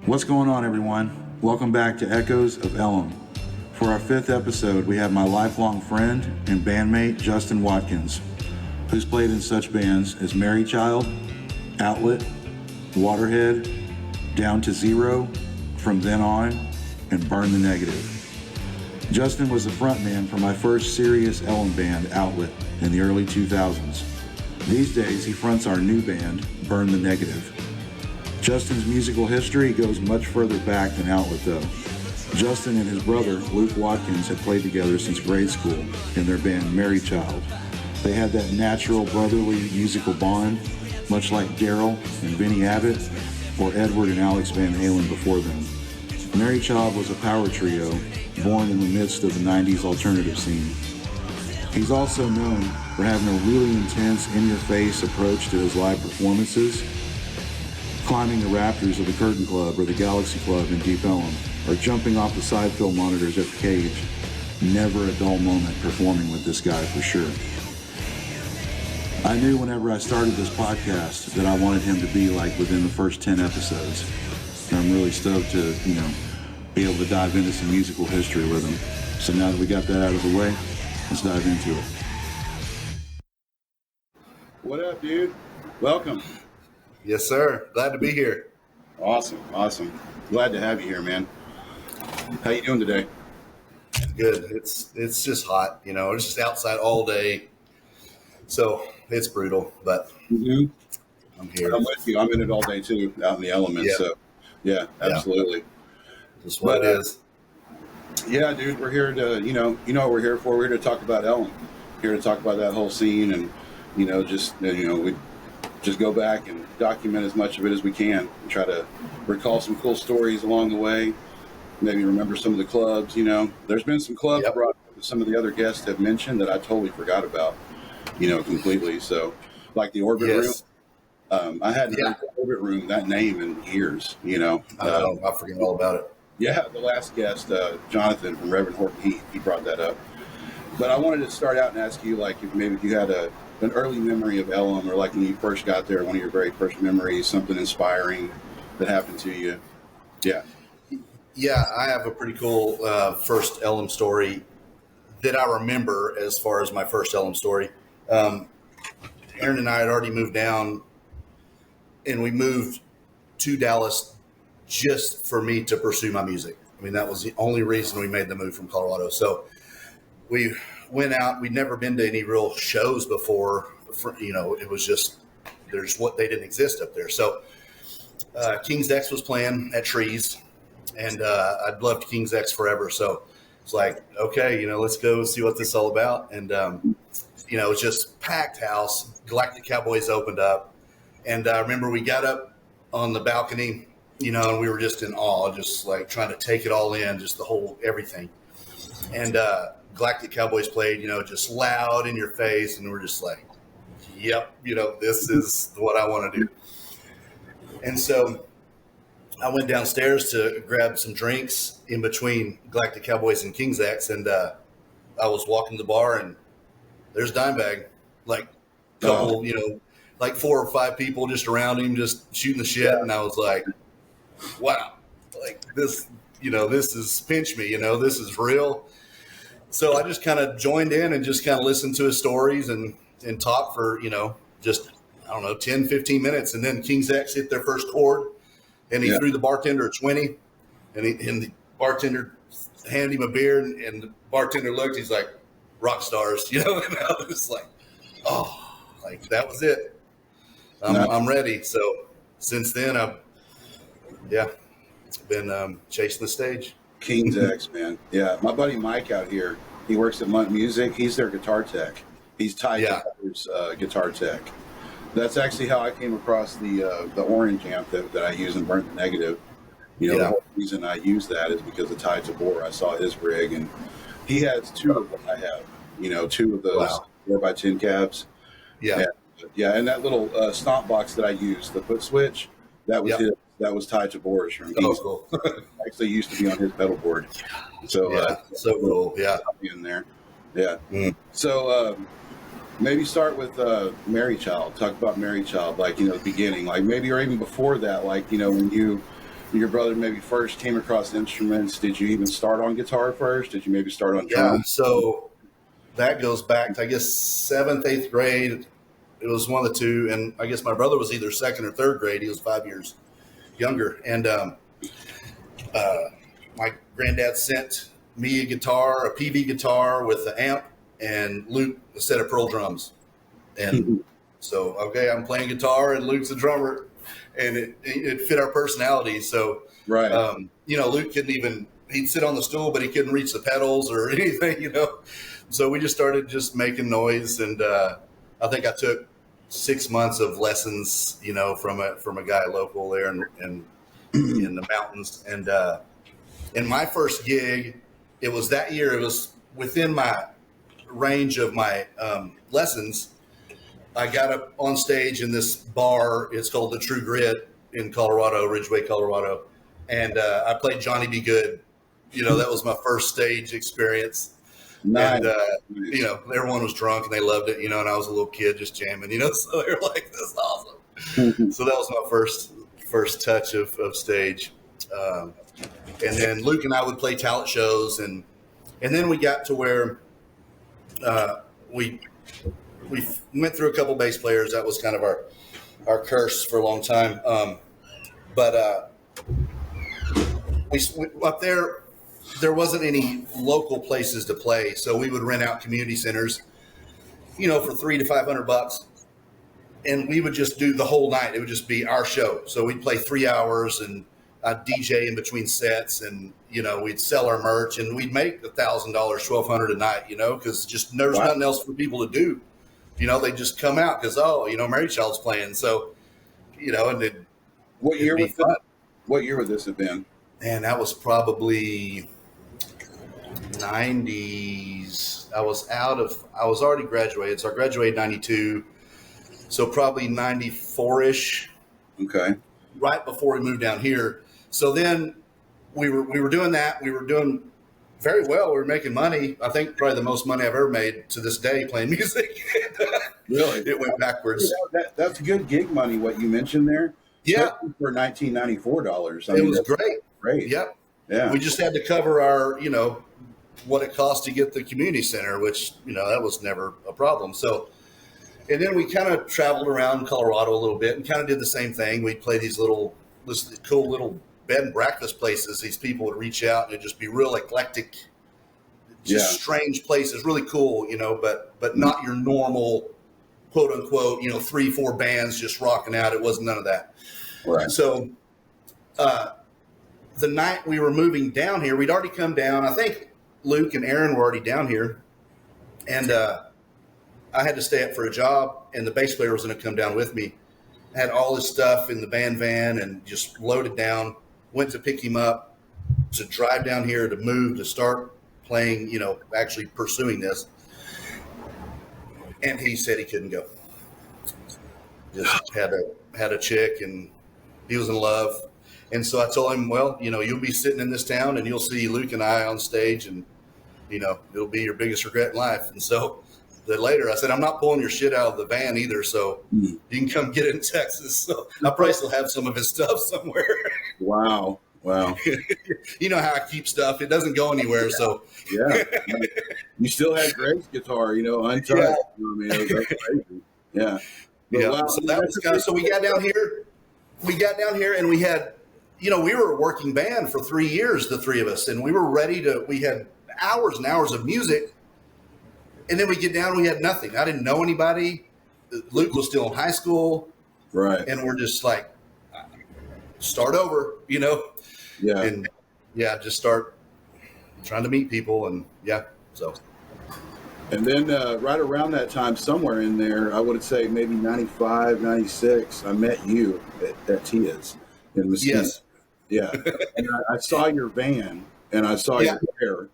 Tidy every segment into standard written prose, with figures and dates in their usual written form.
What's going on, everyone? Welcome back to Echoes of Ellum. For our 5th episode, we have my lifelong friend and bandmate, Justin Watkins, who's played in such bands as Mary Child, Outlet, Waterhead, Down to Zero, From Then On, and Burn the Negative. Justin was the frontman for my first serious Ellum band, Outlet, in the early 2000s. These days, he fronts our new band, Burn the Negative. Justin's musical history goes much further back than Outlet, though. Justin and his brother, Luke Watkins, had played together since grade school in their band Mary Child. They had that natural brotherly musical bond, much like Daryl and Vinnie Abbott, or Edward and Alex Van Halen before them. Mary Child was a power trio, born in the midst of the 90s alternative scene. He's also known for having a really intense, in-your-face approach to his live performances, climbing the rafters of the Curtain Club or the Galaxy Club in Deep Ellum, or jumping off the side fill monitors at the Cage. Never a dull moment performing with this guy, for sure. I knew whenever I started this podcast that I wanted him to be like within the first 10 episodes. And I'm really stoked to, be able to dive into some musical history with him. So now that we got that out of the way, let's dive into it. What up, dude? Welcome. Yes, sir. Glad to be here. Awesome. Glad to have you here, man. How you doing today? Good. It's just hot, It's just outside all day, so it's brutal. But I'm here. I'm with you. I'm in it all day too, out in the elements. Yeah. So, yeah, absolutely. Just what it is. Yeah, dude. We're here to, what we're here for. We're here to talk about Ellum. Here to talk about that whole scene, and we just go back and document as much of it as we can and try to recall some cool stories along the way. Maybe remember some of the clubs, There's been some clubs brought up that some of the other guests have mentioned that I totally forgot about, completely. So, like the Orbit Room. I hadn't heard the Orbit Room, that name, in years, I forget all about it. Yeah, the last guest, Jonathan from Reverend Horton, he brought that up. But I wanted to start out and ask you, like, if you had an early memory of Ellum, or like when you first got there, one of your very first memories, something inspiring that happened to you. Yeah, I have a pretty cool first Ellum story that I remember as far as my first Ellum story. Aaron and I had already moved down, and we moved to Dallas just for me to pursue my music. I mean, that was the only reason we made the move from Colorado. So we went out. We'd never been to any real shows before. It was just, they didn't exist up there. So King's X was playing at Trees, and I'd loved King's X forever. So it's like, okay, let's go see what this is all about. And, it was just packed house. Galactic Cowboys opened up. And I remember we got up on the balcony, and we were just in awe, just like trying to take it all in, just the whole everything. And Galactic Cowboys played, just loud in your face. And we're just like, yep, this is what I want to do. And so I went downstairs to grab some drinks in between Galactic Cowboys and King's X. And I was walking to the bar, and there's Dimebag, like a couple, like 4 or 5 people just around him, just shooting the shit. And I was like, wow, like this, this is pinch me, this is real. So I just kind of joined in and just kind of listened to his stories and talked for, just, 10, 15 minutes. And then King's X hit their first chord, and he threw the bartender a 20, and the bartender handed him a beer, and the bartender looked, he's like, rock stars, and I was like, oh, like that was it. I'm ready. So since then, I've been chasing the stage. King's X, man. Yeah, my buddy Mike out here, he works at Munt Music. He's their guitar tech. He's tied to others, guitar tech. That's actually how I came across the orange amp that I use in Burn the Negative. The whole reason I use that is because of Ty Tabor. I saw his rig, and he has 2 of what I have. 2 of those 4x10 cabs. And that little stomp box that I use, the foot switch, that was his. That was Ty Tabor's from cool. Actually used to be on his pedal board. So so cool. Yeah. In there. Yeah. So maybe start with Mary Child. Talk about Mary Child, like, the beginning, like maybe, or even before that, like, when you your brother maybe first came across instruments, did you even start on guitar first? Did you maybe start on Yeah. drums? So that goes back to, I guess, seventh, eighth grade. It was one of the two. And I guess my brother was either second or third grade. He was 5 years younger. And my granddad sent me a guitar, a PV guitar with the amp, and Luke a set of Pearl drums. And so, okay, I'm playing guitar and Luke's a drummer, and it fit our personalities. So, Right. Luke he'd sit on the stool, but he couldn't reach the pedals or anything, So we just started just making noise. And I think I took 6 months of lessons, from a guy local there in the mountains. And in my first gig, it was that year, it was within my range of my lessons. I got up on stage in this bar. It's called the True Grit in Colorado, Ridgeway, Colorado. And I played Johnny Be Good. That was my first stage experience. Nice. And, everyone was drunk and they loved it, and I was a little kid just jamming, so they were like, this is awesome. So that was my first touch of stage. And then Luke and I would play talent shows. And then we got to where we went through a couple bass players. That was kind of our curse for a long time. But we up there wasn't any local places to play. So we would rent out community centers, for $300 to $500. And we would just do the whole night. It would just be our show. So we'd play 3 hours and I'd DJ in between sets, and, we'd sell our merch and we'd make $1,000, $1,200 a night, because just there's nothing else for people to do. They just come out because, Mary Child's playing. So, and What year would this have been? And that was probably 90s. I was already graduated. So I graduated 92. So probably 94-ish. Okay. Right before we moved down here. So then we were doing that. We were doing very well. We were making money. I think probably the most money I've ever made to this day playing music. Really? It went backwards. That's good gig money, what you mentioned there. Yeah. For $1994. It was great. Great. Yep. Yeah. We just had to cover our, what it cost to get the community center, which, that was never a problem. So, and then we kind of traveled around Colorado a little bit and kind of did the same thing. We'd play these cool little bed and breakfast places. These people would reach out and it'd just be real eclectic, just strange places, really cool, but not your normal, quote unquote, 3-4 bands just rocking out. It wasn't none of that. Right. So, the night we were moving down here, we'd already come down. I think Luke and Aaron were already down here, and I had to stay up for a job, and the bass player was going to come down with me. I had all his stuff in the band van and just loaded down, went to pick him up to drive down here to move, to start playing, actually pursuing this. And he said he couldn't go. Just had a chick and he was in love. And so I told him, well, you'll be sitting in this town and you'll see Luke and I on stage, and, it'll be your biggest regret in life. And so then later I said, I'm not pulling your shit out of the van either. So you can come get it in Texas. So I probably still have some of his stuff somewhere. Wow. You know how I keep stuff. It doesn't go anywhere. So yeah. You still had Greg's guitar, untouched. Yeah. That's crazy. Yeah. But yeah. wow, So that was so we got down here and we had, we were a working band for 3 years, the three of us, and we were we had hours and hours of music. And then we get down, we had nothing. I didn't know anybody. Luke was still in high school. Right. And we're just like, start over, Yeah. And just start trying to meet people. And so. And then right around that time, somewhere in there, I would say maybe 95, 96, I met you at Tia's in Mesquite. Yes. Yeah. And I saw your van and I saw your hair.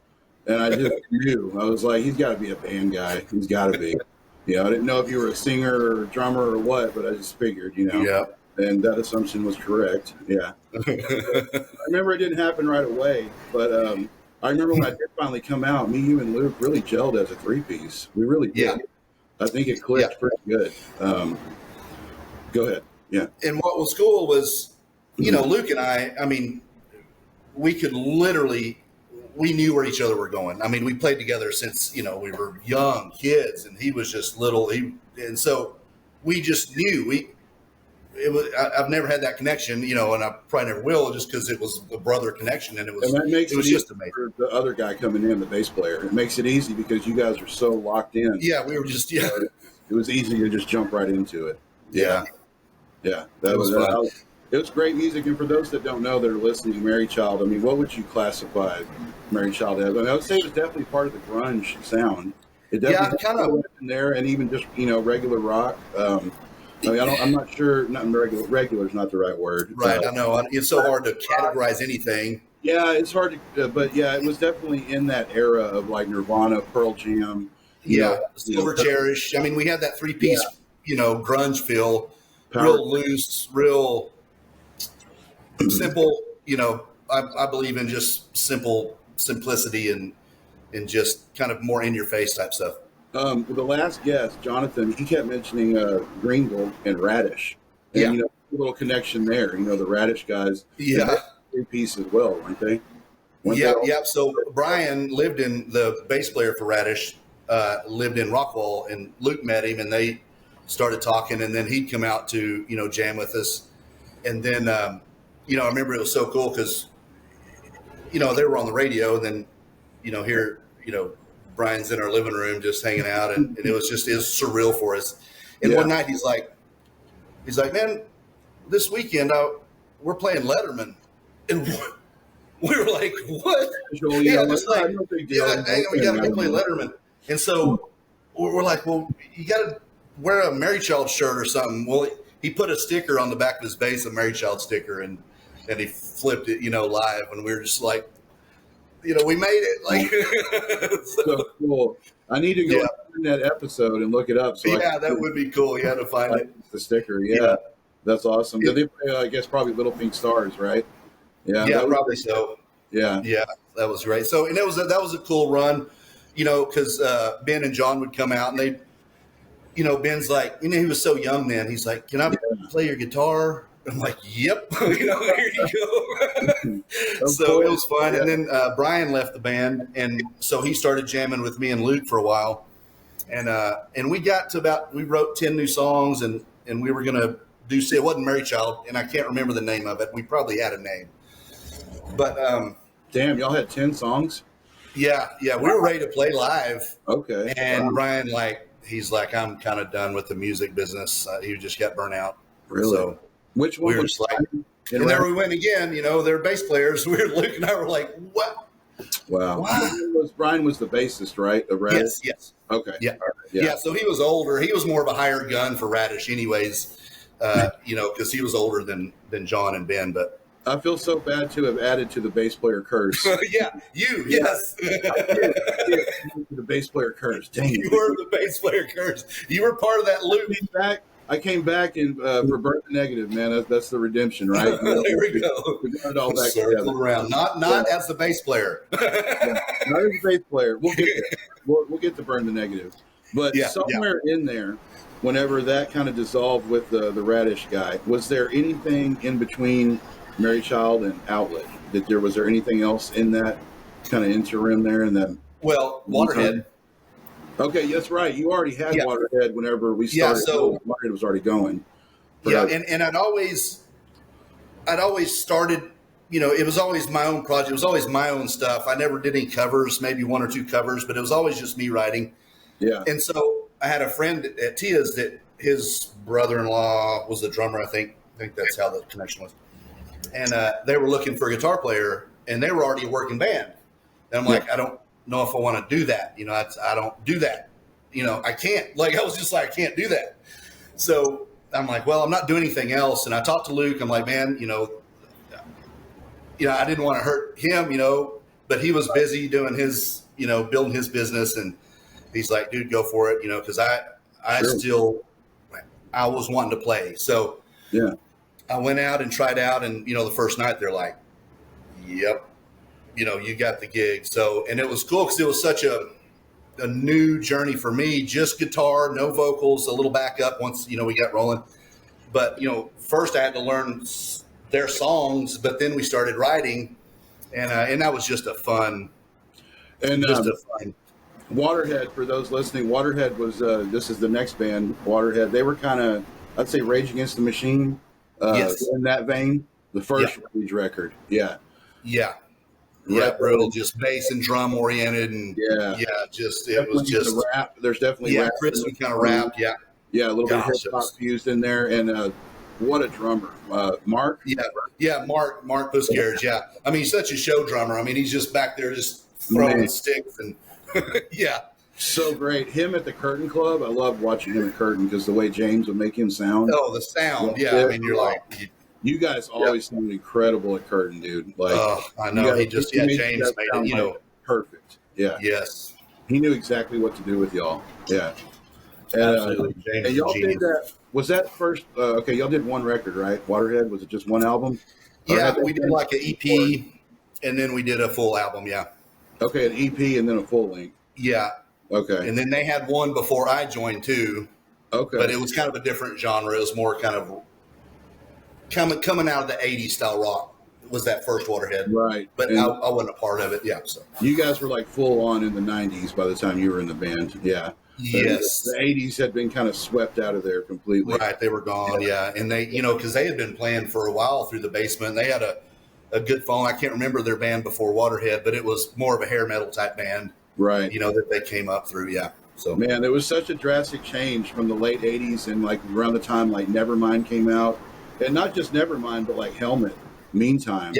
And I just knew. I was like, he's got to be a band guy. He's got to be. I didn't know if you were a singer or a drummer or what, but I just figured, Yeah. And that assumption was correct. Yeah. I remember it didn't happen right away, but I remember when I did finally come out, me, you, and Luke really gelled as a three-piece. We really did. Yeah. I think it clicked pretty good. Go ahead. Yeah. And what was cool was Luke and I mean, we could literally, we knew where each other were going. I mean, we played together since, we were young kids, and he was just little. And so we just knew I've never had that connection, and I probably never will, just because it was a brother connection, and it was just amazing. For the other guy coming in, the bass player, it makes it easy because you guys are so locked in. Yeah, we were just it was easy to just jump right into it. Yeah. That was fun. It was great music, and for those that don't know that are listening, Mary Child, I mean, what would you classify Mary Child as? I mean, I would say it was definitely part of the grunge sound. It definitely kind of in there, and even just regular rock. I mean, I'm not sure. Not regular is not the right word. Right, I know it's so hard to categorize anything. Yeah, it's hard to, but yeah, it was definitely in that era of like Nirvana, Pearl Jam. Silver Cherish. I mean, we had that 3-piece, grunge feel, real loose, real simple. I believe in just simplicity and just kind of more in your face type stuff. The last guest, Jonathan, he kept mentioning Greenville and Radish. And, a little connection there. The Radish guys. Yeah. 3-piece as well, weren't they? So Brian lived in, the bass player for Radish, lived in Rockwall, and Luke met him, and they started talking, and then he'd come out to, jam with us. And then, I remember it was so cool because, they were on the radio, and then, here, Brian's in our living room just hanging out, and it was surreal for us. And one night he's like, man, this weekend we're playing Letterman. And we were like, what? Yeah, it's like, we got to play Letterman. And so we're like, well, you got to wear a Mary Child shirt or something. Well, he put a sticker on the back of his bass, a Mary Child sticker, and he flipped it, live. And we were just like, we made it. Like, so cool. I need to go in that episode and look it up. So that would be cool. You had to find it. The sticker. Yeah. That's awesome. Did they play, I guess, probably Little Pink Stars, right? Yeah, probably so. Yeah, that was great. So, and that was a cool run, because Ben and John would come out, and they, Ben's like, he was so young then. He's like, "Can I play your guitar?" I'm like, "Yep." Here you go. So it was fun. And then Brian left the band, and so he started jamming with me and Luke for a while, and we got to we wrote 10 new songs, and we were gonna do. It wasn't Mary Child, and I can't remember the name of it. We probably had a name. But damn, y'all had 10 songs? Yeah, we were ready to play live. Okay. And Brian, he's like, I'm kind of done with the music business. He just got burnt out. Really? So which one? We were just like, and there we went again. They're bass players. Luke and I were like, what? Wow. Brian was the bassist, right? Yes. Okay. Yeah. So he was older. He was more of a hired gun for Radish, anyways. Because he was older than John and Ben, but. I feel so bad to have added to the bass player curse. Yes. The bass player curse. Dang you were the bass player curse. You were part of that loop. I came back and for Burn the Negative, man. That's the redemption, right? There we go. We got it all back together. Around. Not as the bass player. Not as the bass player. We'll get there. We'll get to Burn the Negative. But somewhere in there, whenever that kind of dissolved with the Radish guy, was there anything in between Mary Child and Outlet? Was there anything else in that kind of interim there? And then, Waterhead. Okay, that's right. You already had Waterhead whenever we started. So Waterhead was already going. And I'd always started. It was always my own project. It was always my own stuff. I never did any covers, maybe 1 or 2 covers, but it was always just me writing. Yeah. And so I had a friend at Tia's that his brother-in-law was the drummer. I think that's how the connection was. And they were looking for a guitar player, and they were already a working band. And I'm like, I don't know if I want to do that. I don't do that. I can't. I was just like, I can't do that. So I'm like, well, I'm not doing anything else. And I talked to Luke. I'm like, man, I didn't want to hurt him, but he was busy doing his, building his business. And he's like, dude, go for it, because I was wanting to play. So I went out and tried out, and the first night they're like, yep, you got the gig. So, and it was cool because it was such a new journey for me, just guitar, no vocals, a little backup once we got rolling. But first I had to learn their songs, but then we started writing, and that was just a fun, And just a fun. Waterhead, for those listening, Waterhead was, this is the next band, Waterhead. They were kind of, I'd say, Rage Against the Machine, Yes. in that vein. The first Yeah. Rage record. Yeah. Yeah. Right. Real just bass and drum oriented, and Yeah. just it was Definitely just the rap. There's definitely rap. crispy kind of rap, Yeah, a little bit of Gosh, hip hop fused in there. And what a drummer. Mark? Mark Buscarriage, I mean, he's such a show drummer. I mean, he's just back there just throwing sticks and So great. Him at the Curtain Club. I loved watching him at Curtain because the way James would make him sound. Oh, the sound, I mean, you're like, you guys always sound incredible at Curtain, dude. Like, I know. He just James made it, perfect. Yeah. Yes. He knew exactly what to do with y'all. Yeah. Absolutely. James and y'all did that. Was that first? Okay, y'all did one record, right? Waterhead. Was it just one album? Yeah, we did like an EP, and then we did a full album. Yeah. Okay, an EP and then a full length. Yeah. Okay. And then they had one before I joined too. Okay. But it was kind of a different genre. It was more kind of coming out of the '80s style rock. Was that first Waterhead? Right. But I wasn't a part of it. Yeah. So you guys were like full on in the '90s by the time you were in the band. Yeah. Yes. The '80s had been kind of swept out of there completely. Right. They were gone. Yeah. And they, because they had been playing for a while through the basement. They had a good phone. I can't remember their band before Waterhead, but it was more of a hair metal type band. Right. That they came up through. Yeah. So man, there was such a drastic change from the late '80s and like around the time like Nevermind came out, and not just Nevermind, but like Helmet, Meantime,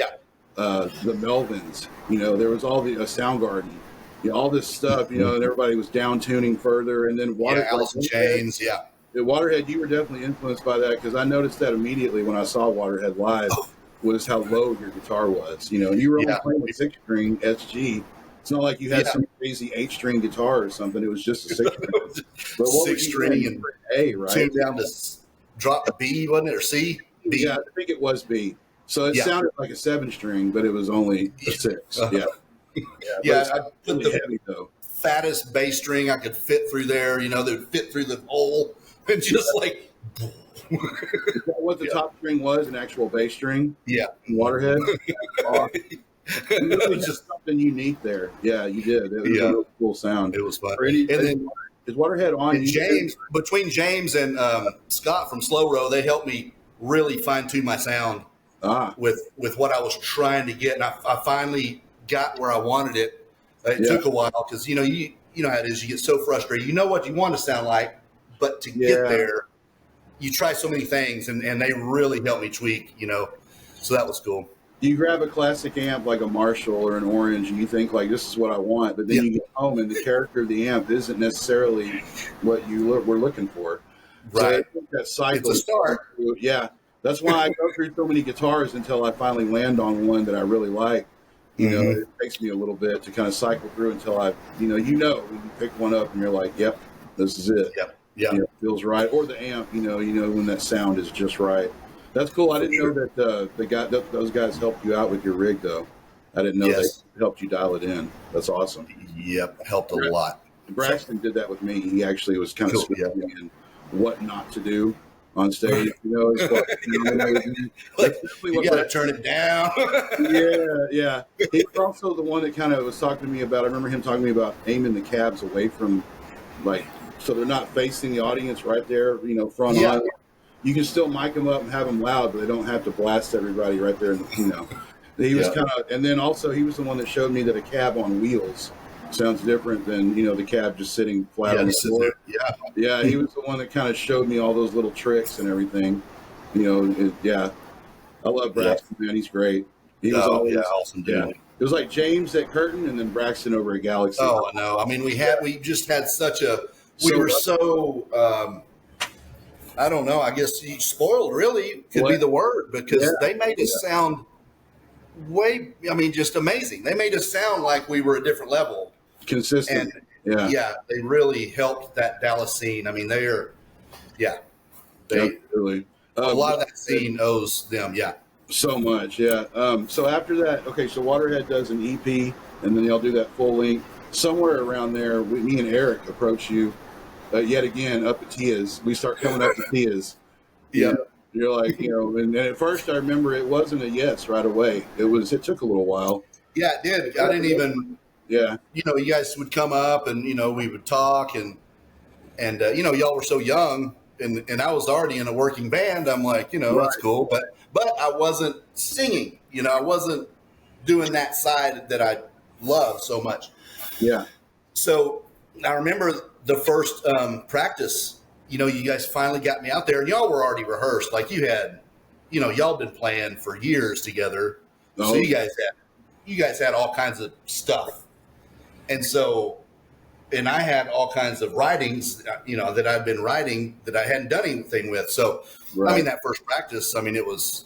the Melvins. There was all the Soundgarden, all this stuff. And everybody was down tuning further, and then Alice in Chains, Waterhead, you were definitely influenced by that because I noticed that immediately when I saw Waterhead live was how low your guitar was. And you were only playing a 6-string SG. It's not like you had some crazy 8-string guitar or something. It was just a 6-string. 6-string and A, right? Tuned down to drop the B, wasn't it, or C? B. Yeah, I think it was B. So it sounded like a 7-string, but it was only a 6. Yeah. I put the heavy, fattest bass string I could fit through there. That would fit through the hole, and just like. Is that what the top string was? An actual bass string? Yeah. Waterhead. It was just something unique there. Yeah, you did. It was a really cool sound. It was fun. And then is Waterhead on? And between James and Scott from Slow Row, they helped me really fine tune my sound with what I was trying to get, and I finally got where I wanted it. It took a while because you know how it is. You get so frustrated. You know what you want to sound like, but to get there, you try so many things, and they really helped me tweak. So that was cool. You grab a classic amp like a Marshall or an Orange and you think like this is what I want, but then you get home and the character of the amp isn't necessarily what you were looking for. Right. So that cycle. It's a start. Yeah. That's why I go through so many guitars until I finally land on one that I really like. It takes me a little bit to kind of cycle through until I, when you pick one up and you're like, yep, this is it. Yep. Yeah. It feels right. Or the amp, when that sound is just right. That's cool. I didn't know that those guys helped you out with your rig, though. I didn't know they helped you dial it in. That's awesome. Yep, helped a lot. Braxton did that with me. He actually was kind of scripting me in what not to do on stage. You got to turn it down. Yeah. He was also the one that kind of was talking to me about. I remember him talking to me about aiming the cabs away from, so they're not facing the audience right there. Front on. You can still mic them up and have them loud, but they don't have to blast everybody right there. He was kind of, and then also he was the one that showed me that a cab on wheels sounds different than the cab just sitting flat on the floor. Yeah, he was the one that kind of showed me all those little tricks and everything. I love Braxton, man. He's great. He was always awesome dude. It was like James at Curtin and then Braxton over at Galaxy. Oh, I know. I mean, we just had we were so. I don't know. I guess spoiled really could be the word because they made us sound just amazing. They made us sound like we were a different level. Consistent. And they really helped that Dallas scene. I mean, really. A lot of that scene owes them. Yeah. So much. Yeah. So after that, okay, so Waterhead does an EP and then y'all do that full length. Somewhere around there, me and Eric approach you. Yet again, up at Tia's. We start coming up to Tia's. Yeah. You're like, and at first I remember it wasn't a yes right away. It took a little while. Yeah, it did. I didn't even, Yeah. you guys would come up and, we would talk and y'all were so young and I was already in a working band. I'm like, Right. it's cool, but I wasn't singing, I wasn't doing that side that I love so much. Yeah. So I remember the first practice, you guys finally got me out there and y'all were already rehearsed. Like you had, y'all been playing for years together. Oh. So you guys had all kinds of stuff. And I had all kinds of writings, that I've been writing that I hadn't done anything with. So, Right. that first practice, it was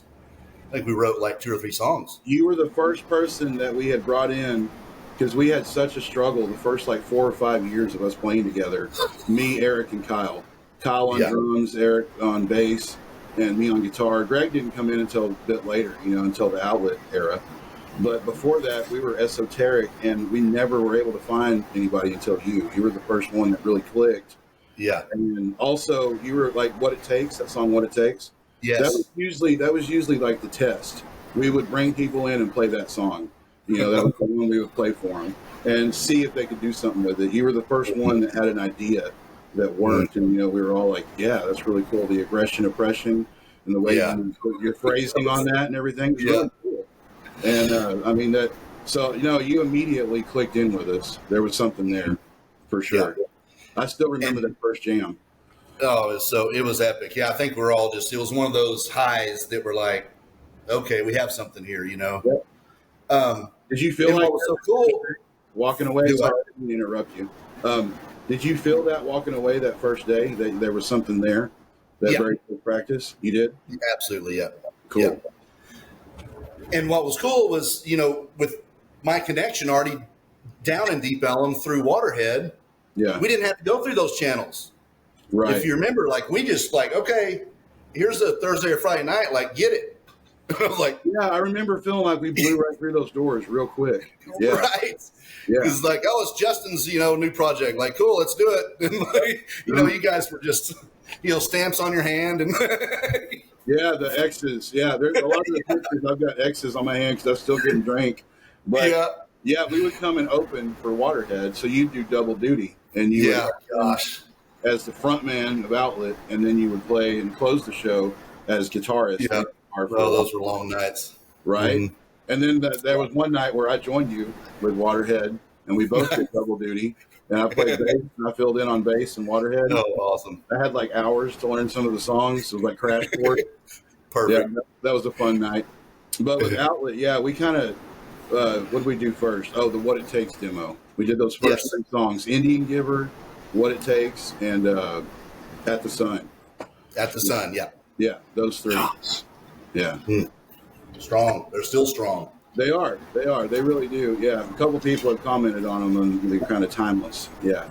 like we wrote like 2 or 3 songs. You were the first person that we had brought in because we had such a struggle the first like 4 or 5 years of us playing together. Me, Eric, and Kyle. Kyle on drums, Eric on bass, and me on guitar. Greg didn't come in until a bit later, until the Outlet era. But before that, we were esoteric, and we never were able to find anybody until you. You were the first one that really clicked. Yeah. And also, you were like What It Takes, that song What It Takes. Yes. That was usually like the test. We would bring people in and play that song. That was the one we would play for them and see if they could do something with it. You were the first one that had an idea that worked, and we were all like, "Yeah, that's really cool." The aggression, oppression, and the way you put your phrasing on that and everything was really cool. And that. So you immediately clicked in with us. There was something there, for sure. Yeah. I still remember that first jam. Oh, it was epic. Yeah, I think we're all it was one of those highs that were like, okay, we have something here, Yeah. Did you feel like what was so cool walking away? Sorry, I didn't mean to interrupt you. Did you feel that walking away that first day that there was something there? That very cool practice? You did? Absolutely, yeah. Cool. Yeah. And what was cool was, with my connection already down in Deep Ellum through Waterhead, we didn't have to go through those channels. Right. If you remember, like we just like, okay, here's a Thursday or Friday night, like get it. Like, yeah, I remember feeling like we blew right through those doors real quick. Yeah. Right. Yeah. It's like, oh, it's Justin's, new project. Like, cool, let's do it. And like, you guys were just, stamps on your hand and yeah, the X's. Yeah, there's a lot of the pictures. I've got X's on my hand because I'm still getting drank. But yeah, we would come and open for Waterhead, so you do double duty, and you would, as the front man of Outlet, and then you would play and close the show as guitarist. Yeah. Oh, those were long nights. Right. Mm-hmm. And then there was one night where I joined you with Waterhead, and we both did double duty. And I played bass, and I filled in on bass and Waterhead. Oh, awesome. I had like hours to learn some of the songs. It was like crash course. Perfect. Yeah, that was a fun night. But with Outlet, we kind of, what did we do first? Oh, the What It Takes demo. We did those first 3 songs, Indian Giver, What It Takes, and At the Sun. At the Sun, yeah. Yeah, those 3. Yeah. Strong. They're still strong. They are. They really do. Yeah. A couple people have commented on them, and they're kind of timeless. Yeah.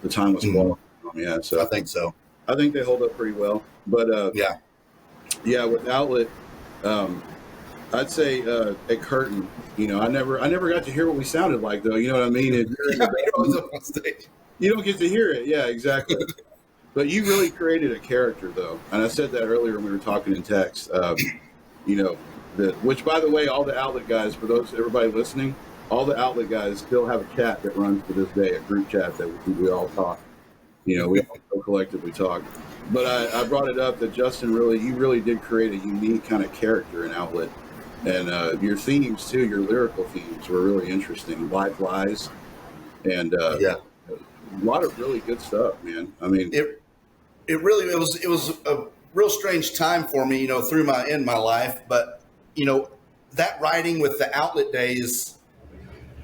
The timeless quality. Yeah. So I think so. I think they hold up pretty well. But with Outlet, I'd say at Curtain, I never got to hear what we sounded like, though. You know what I mean? You're always up on stage. You don't get to hear it. Yeah, exactly. But you really created a character, though. And I said that earlier when we were talking in text. Which, by the way, all the Outlet guys, for everybody listening, all the Outlet guys still have a chat that runs to this day, a group chat that we all talk. We all collectively talk. But I brought it up that Justin you really did create a unique kind of character in Outlet. And your themes, too, your lyrical themes were really interesting. Life Lies. And a lot of really good stuff, man. I mean, it was a real strange time for me, through my life. But, that writing with the Outlet days,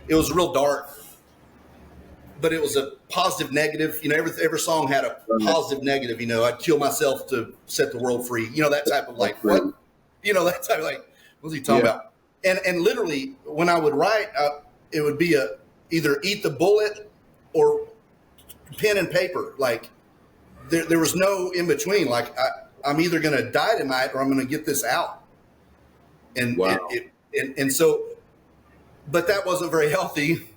it was real dark, but it was a positive, negative. Every song had a positive, negative. I'd kill myself to set the world free. That type of like what, that type of like what's he talking about? And literally, when I would write, it would be either eat the bullet or pen and paper. Like there was no in between. Like I'm either going to die tonight or I'm going to get this out. And and so, but that wasn't very healthy.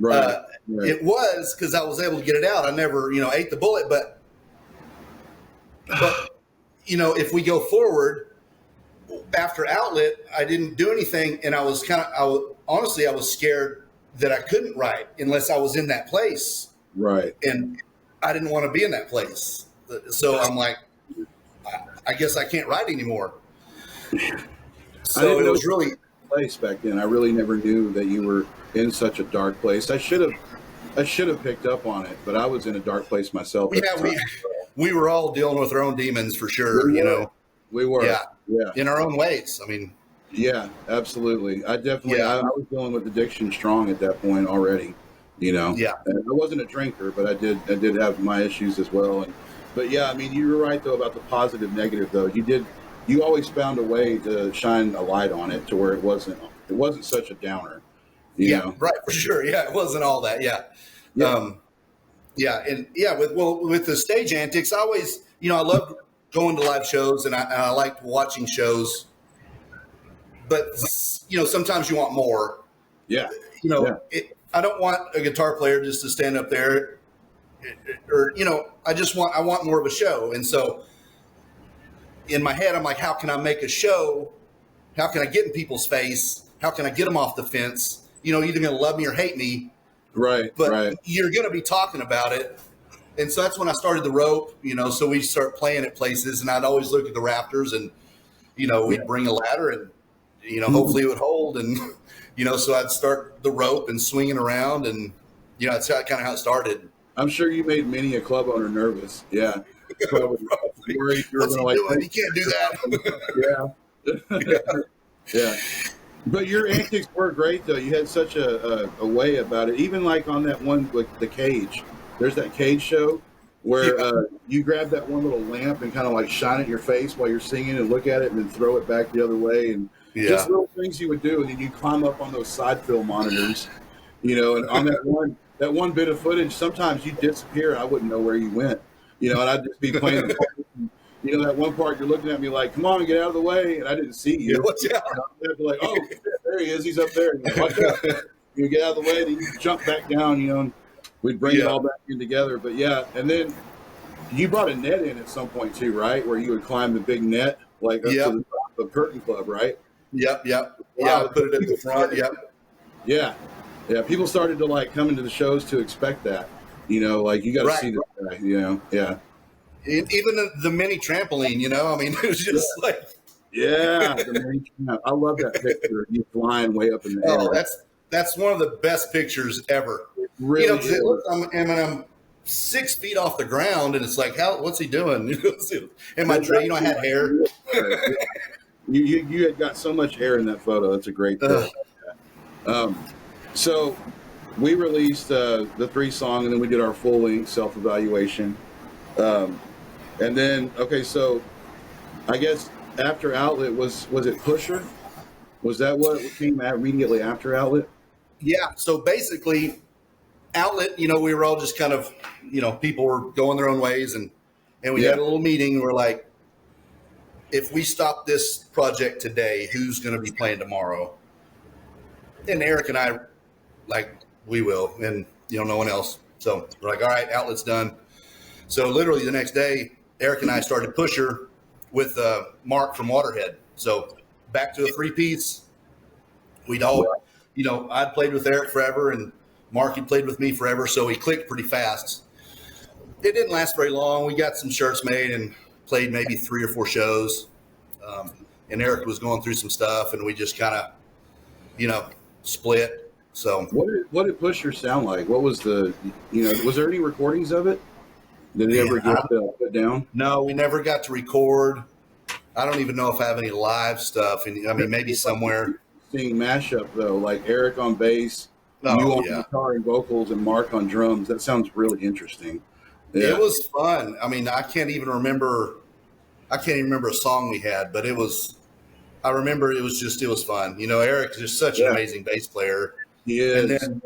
Right. It was because I was able to get it out. I never, ate the bullet, but if we go forward after Outlet, I didn't do anything. And I was honestly, I was scared that I couldn't write unless I was in that place. Right. And I didn't want to be in that place. So I'm like, I guess I can't write anymore. So it was really place back then. I really never knew that you were in such a dark place. I should have picked up on it, but I was in a dark place myself. Yeah, we were all dealing with our own demons for sure. We were. Yeah. In our own ways. I mean, yeah, absolutely. I definitely, I was dealing with addiction strong at that point already, Yeah. And I wasn't a drinker, but I did have my issues as well. But yeah, I mean, you were right though about the positive, negative though. You always found a way to shine a light on it to where it wasn't such a downer. You know? Right, for sure. Yeah, it wasn't all that. Yeah. With the stage antics, I always, I loved going to live shows and I liked watching shows, but sometimes you want more. Yeah. I don't want a guitar player just to stand up there or, I want more of a show. And so in my head, I'm like, how can I make a show? How can I get in people's face? How can I get them off the fence? You're either going to love me or hate me. Right. But you're going to be talking about it. And so that's when I started the rope, so we start playing at places and I'd always look at the rafters and, we'd bring a ladder and, hopefully it would hold. And, so I'd start the rope and swinging around and, that's kind of how it started. I'm sure you made many a club owner nervous. Yeah. Probably. What's he doing? He can't do that. Yeah. But your antics were great, though. You had such a way about it. Even like on that one, like the cage. There's that cage show where you grab that one little lamp and kind of like shine it in your face while you're singing and look at it and then throw it back the other way. And just little things you would do. And then you climb up on those side fill monitors, and on that one bit of footage, sometimes you disappear and I wouldn't know where you went. And I'd just be playing. That one part you're looking at me like, come on, get out of the way. And I didn't see you. Watch out. I'd be like, oh, there he is. He's up there. Like, watch out. You get out of the way, then you jump back down, and we'd bring it all back in together. But yeah, and then you brought a net in at some point too, right? Where you would climb the big net, like up to the top of Curtain Club, right? Yep. Wow. Yeah, I put it at the front. Yep. Yeah. People started to like come into the shows to expect that. Like you got to see this guy. Yeah. Even the mini trampoline, it was just like. Yeah, I love that picture. You flying way up in the air. Oh, that's one of the best pictures ever. It really is. I'm 6 feet off the ground, and it's like, what's he doing? And my tray, I had hair. You had got so much hair in that photo. That's a great photo. So we released the 3-song, and then we did our full-length self-evaluation. And then, so I guess after Outlet was it Pusher? Was that what came out immediately after Outlet? Yeah. So basically, Outlet, we were all just kind of, people were going their own ways, and we had a little meeting. We're like, if we stop this project today, who's going to be playing tomorrow? And Eric and I, like, we will, and no one else. So we're like, all right, Outlet's done. So literally the next day, Eric and I started Pusher with Mark from Waterhead. So back to a 3-piece. We'd all, I'd played with Eric forever and Mark had played with me forever. So we clicked pretty fast. It didn't last very long. We got some shirts made and played maybe 3 or 4 shows. And Eric was going through some stuff and we just kind of, split. So what did Pusher sound like? What was the, was there any recordings of it? Did it ever get put down? No, we never got to record. I don't even know if I have any live stuff. And maybe somewhere. Seeing mashup though, like Eric on bass, you on guitar and vocals, and Mark on drums. That sounds really interesting. Yeah. It was fun. I can't even remember a song we had, but I remember it was fun. Eric's just such an amazing bass player. He is. And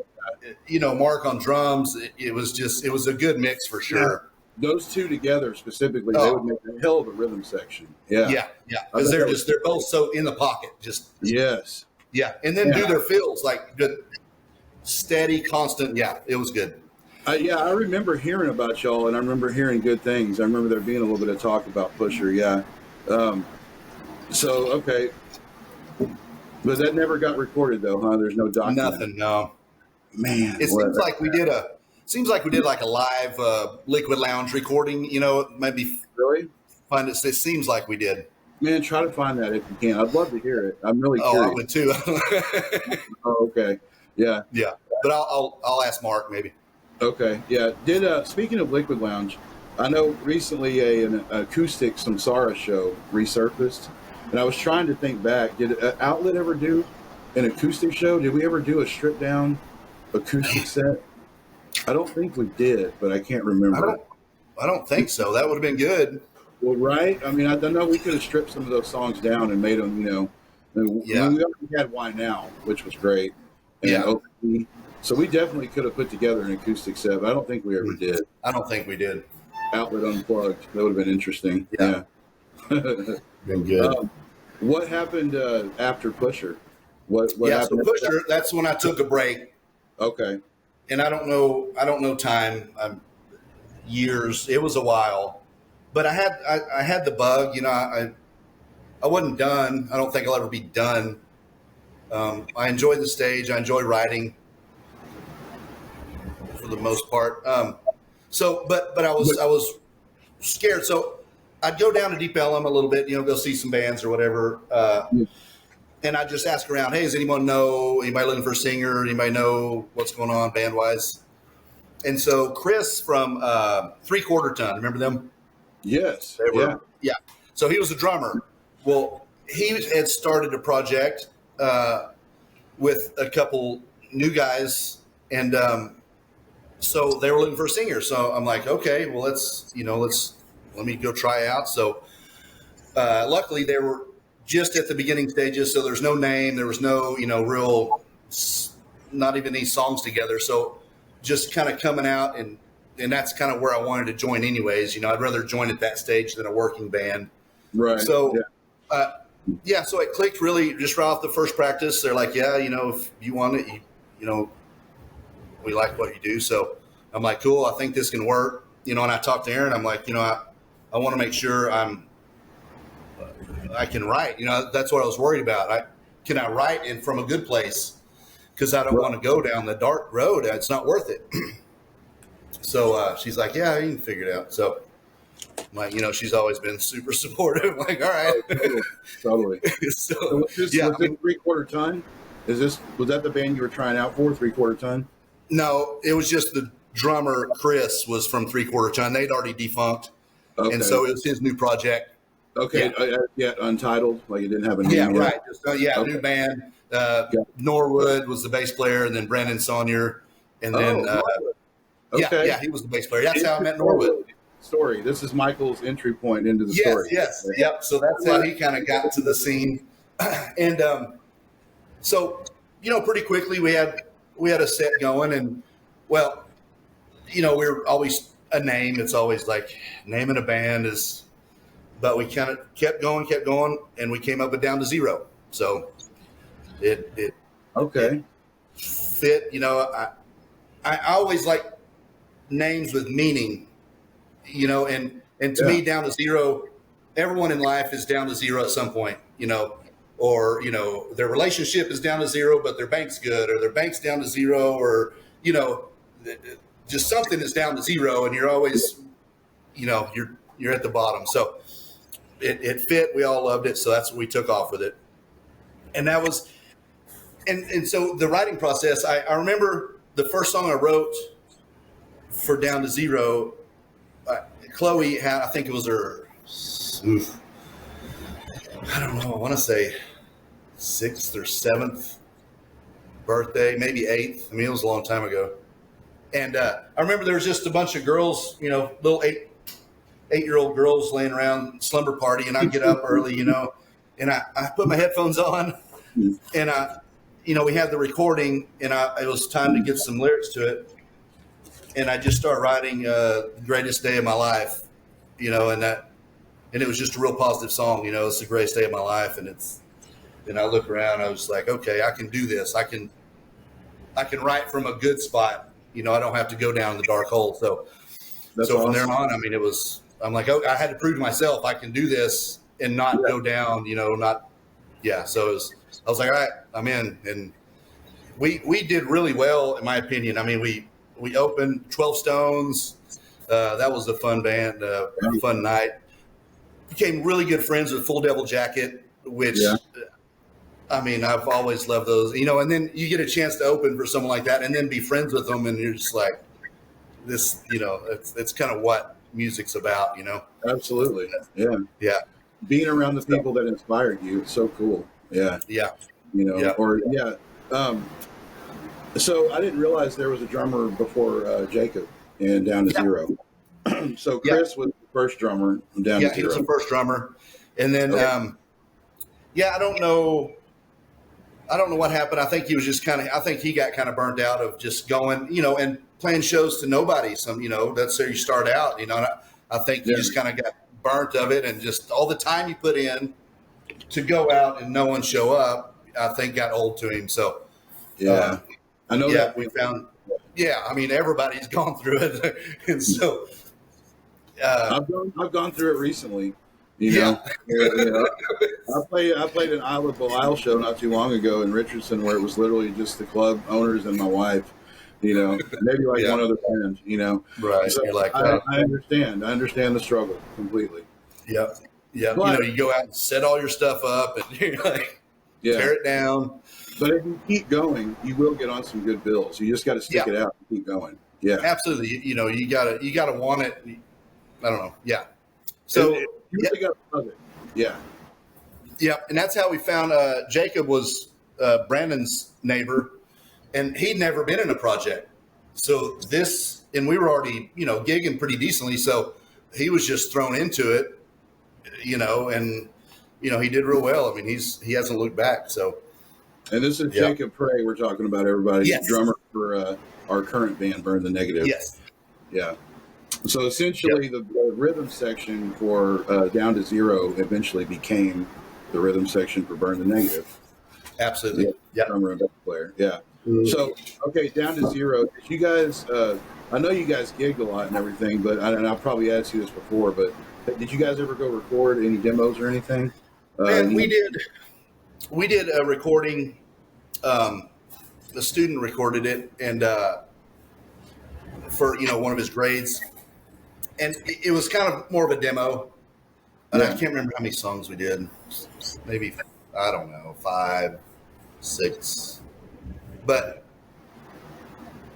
then, Mark on drums. It was a good mix for sure. Yeah. Those two together specifically, they would make a hell of a rhythm section. Yeah. Because they're both so in the pocket. Yes. Yeah. And then do their fills like good, steady, constant. Yeah, it was good. Yeah, I remember hearing about y'all, and I remember hearing good things. I remember there being a little bit of talk about Pusher. Yeah. Um, so okay, but that never got recorded though, huh? There's no document. Nothing. No. Man, It what? seems like we did like a live Liquid Lounge recording. Maybe Really? find it. It seems like we did. Man, try to find that if you can. I'd love to hear it. I'm really Oh, I curious. would too. Oh, okay. Yeah. Yeah, but I'll ask Mark maybe. Okay. Yeah. Did speaking of Liquid Lounge, I know recently an acoustic Samsara show resurfaced, and I was trying to think back. Did Outlet ever do an acoustic show? Did we ever do a stripped down acoustic set? I don't think we did, but I can't remember. I don't think so. That would have been good. Well, right? I mean, I don't know. We could have stripped some of those songs down and made them, Yeah. we already had Why Now, which was great. And Yeah. OP. So we definitely could have put together an acoustic set, but I don't think we ever did. I don't think we did. Outlet Unplugged. That would have been interesting. Yeah. Yeah. Been good. What happened after Pusher? What Yeah, happened? so Pusher, that's when I took a break. Okay. And I don't know time, years. It was a while. But I had the bug, I wasn't done. I don't think I'll ever be done. I enjoy the stage. I enjoy writing for the most part. But I was scared. So I'd go down to Deep Ellum a little bit, go see some bands or whatever. And I just ask around, hey, does anyone know, anybody looking for a singer? Anybody know what's going on band wise? And so Chris from 3/4 Ton, remember them? Yes. They were, yeah. So he was a drummer. Well, he had started a project with a couple new guys, and so they were looking for a singer. So I'm like, okay, well, let me go try out. So luckily they were just at the beginning stages, so there's no name, there was no real, not even any songs together. So just kind of coming out, and that's kind of where I wanted to join anyways. I'd rather join at that stage than a working band. Right. So so it clicked really just right off the first practice. They're like, yeah, if you want it, we like what you do. So I'm like, cool, I think this can work. And I talked to Aaron. I'm like, I want to make sure I can write. That's what I was worried about. Can I write in from a good place? Because I don't want to go down the dark road. It's not worth it. So she's like, yeah, you can figure it out. So like, she's always been super supportive. Like, all right. Oh, totally. So was this 3/4 Ton? Was that the band you were trying out for, 3/4 Ton? No, it was just the drummer, Chris, was from 3/4 Ton. They'd already defunct. Okay. And so it was his new project. Okay. Yeah. Untitled, like it didn't have a name. Yeah, yet. right. Just, okay. New band. Norwood was the bass player, and then Brandon Saunier. And then, okay. Yeah, he was the bass player. That's how I met Norwood. Story. This is Michael's entry point into the story. Yes. Yep. So that's how he kind of got to the scene. And so, pretty quickly we had a set going, and well, we're always a name. It's always like naming a band is, but we kind of kept going, and we came up with Down to Zero. So it fit. I always like names with meaning, and to me, Down to Zero, everyone in life is down to zero at some point, or, their relationship is down to zero, but their bank's good, or their bank's down to zero, or, just something is down to zero, and you're always, you're at the bottom. So it fit. We all loved it. So that's what we took off with it. And that was, and so the writing process, I remember the first song I wrote for Down to Zero, Chloe had, I think it was her, I don't know, I want to say 6th or 7th birthday, maybe 8th. I mean, it was a long time ago. And I remember there was just a bunch of girls, little eight-year-old girls laying around slumber party, and I'd get up early, and I put my headphones on, and we had the recording, and it was time to get some lyrics to it. And I just started writing the greatest day of my life, and it was just a real positive song. It's the greatest day of my life. And I look around, I was like, okay, I can do this. I can write from a good spot, I don't have to go down the dark hole. So That's from there awesome. on, I mean, I'm like, oh, I had to prove to myself I can do this and not go down, not, yeah. So I was like, all right, I'm in. And we did really well, in my opinion. I mean, we opened 12 Stones. That was a fun band, fun night. Became really good friends with Full Devil Jacket, which, Yeah. I mean, I've always loved those, and then you get a chance to open for someone like that and then be friends with them. And you're just like, this, it's kind of what music's about, Absolutely. Yeah. Yeah. Being around the people that inspired you, it's so cool. Yeah. Yeah. Or yeah. So I didn't realize there was a drummer before Jacob and Down to Zero. So Chris was the first drummer from Down to Zero. He was the first drummer. And then, Okay. I don't know what happened. I think he was just I think he got kind of burnt out of just going, and playing shows to nobody. That's where you start out, and I think he just kind of got burnt of it, and just all the time you put in to go out and no one show up, I think got old to him. So, I know that we found, I mean, everybody's gone through it. And so, I've gone through it recently. I played an Isle of Belial show not too long ago in Richardson, where it was literally just the club owners and my wife, maybe like one other band, Right. So You're like, I understand the struggle completely. Yeah. You go out and set all your stuff up and you're like, tear it down. But if you keep going, you will get on some good bills. You just got to stick it out and keep going. Yeah, absolutely. You gotta want it. I don't know. Yeah. So you really got to love it. Yeah. Yeah, and that's how we found Jacob was Brandon's neighbor, and he'd never been in a project. So and we were already, gigging pretty decently. So he was just thrown into it, and he did real well. I mean, he hasn't looked back. So. And this is Jacob Prey we're talking about, everybody. Yes. Drummer for our current band, Burn the Negative. Yes. Yeah. So essentially, the rhythm section for Down to Zero eventually became the rhythm section for Burn the Negative. Absolutely. Yeah. Drummer and bass player. Yeah. Mm-hmm. So, okay, Down to Zero. Did you guys, I know you guys gigged a lot and everything, but I'll probably asked you this before, but did you guys ever go record any demos or anything? Man, we did. We did a recording. The student recorded it, and for one of his grades, and it was kind of more of a demo. And I can't remember how many songs we did. Maybe, I don't know, 5, 6. But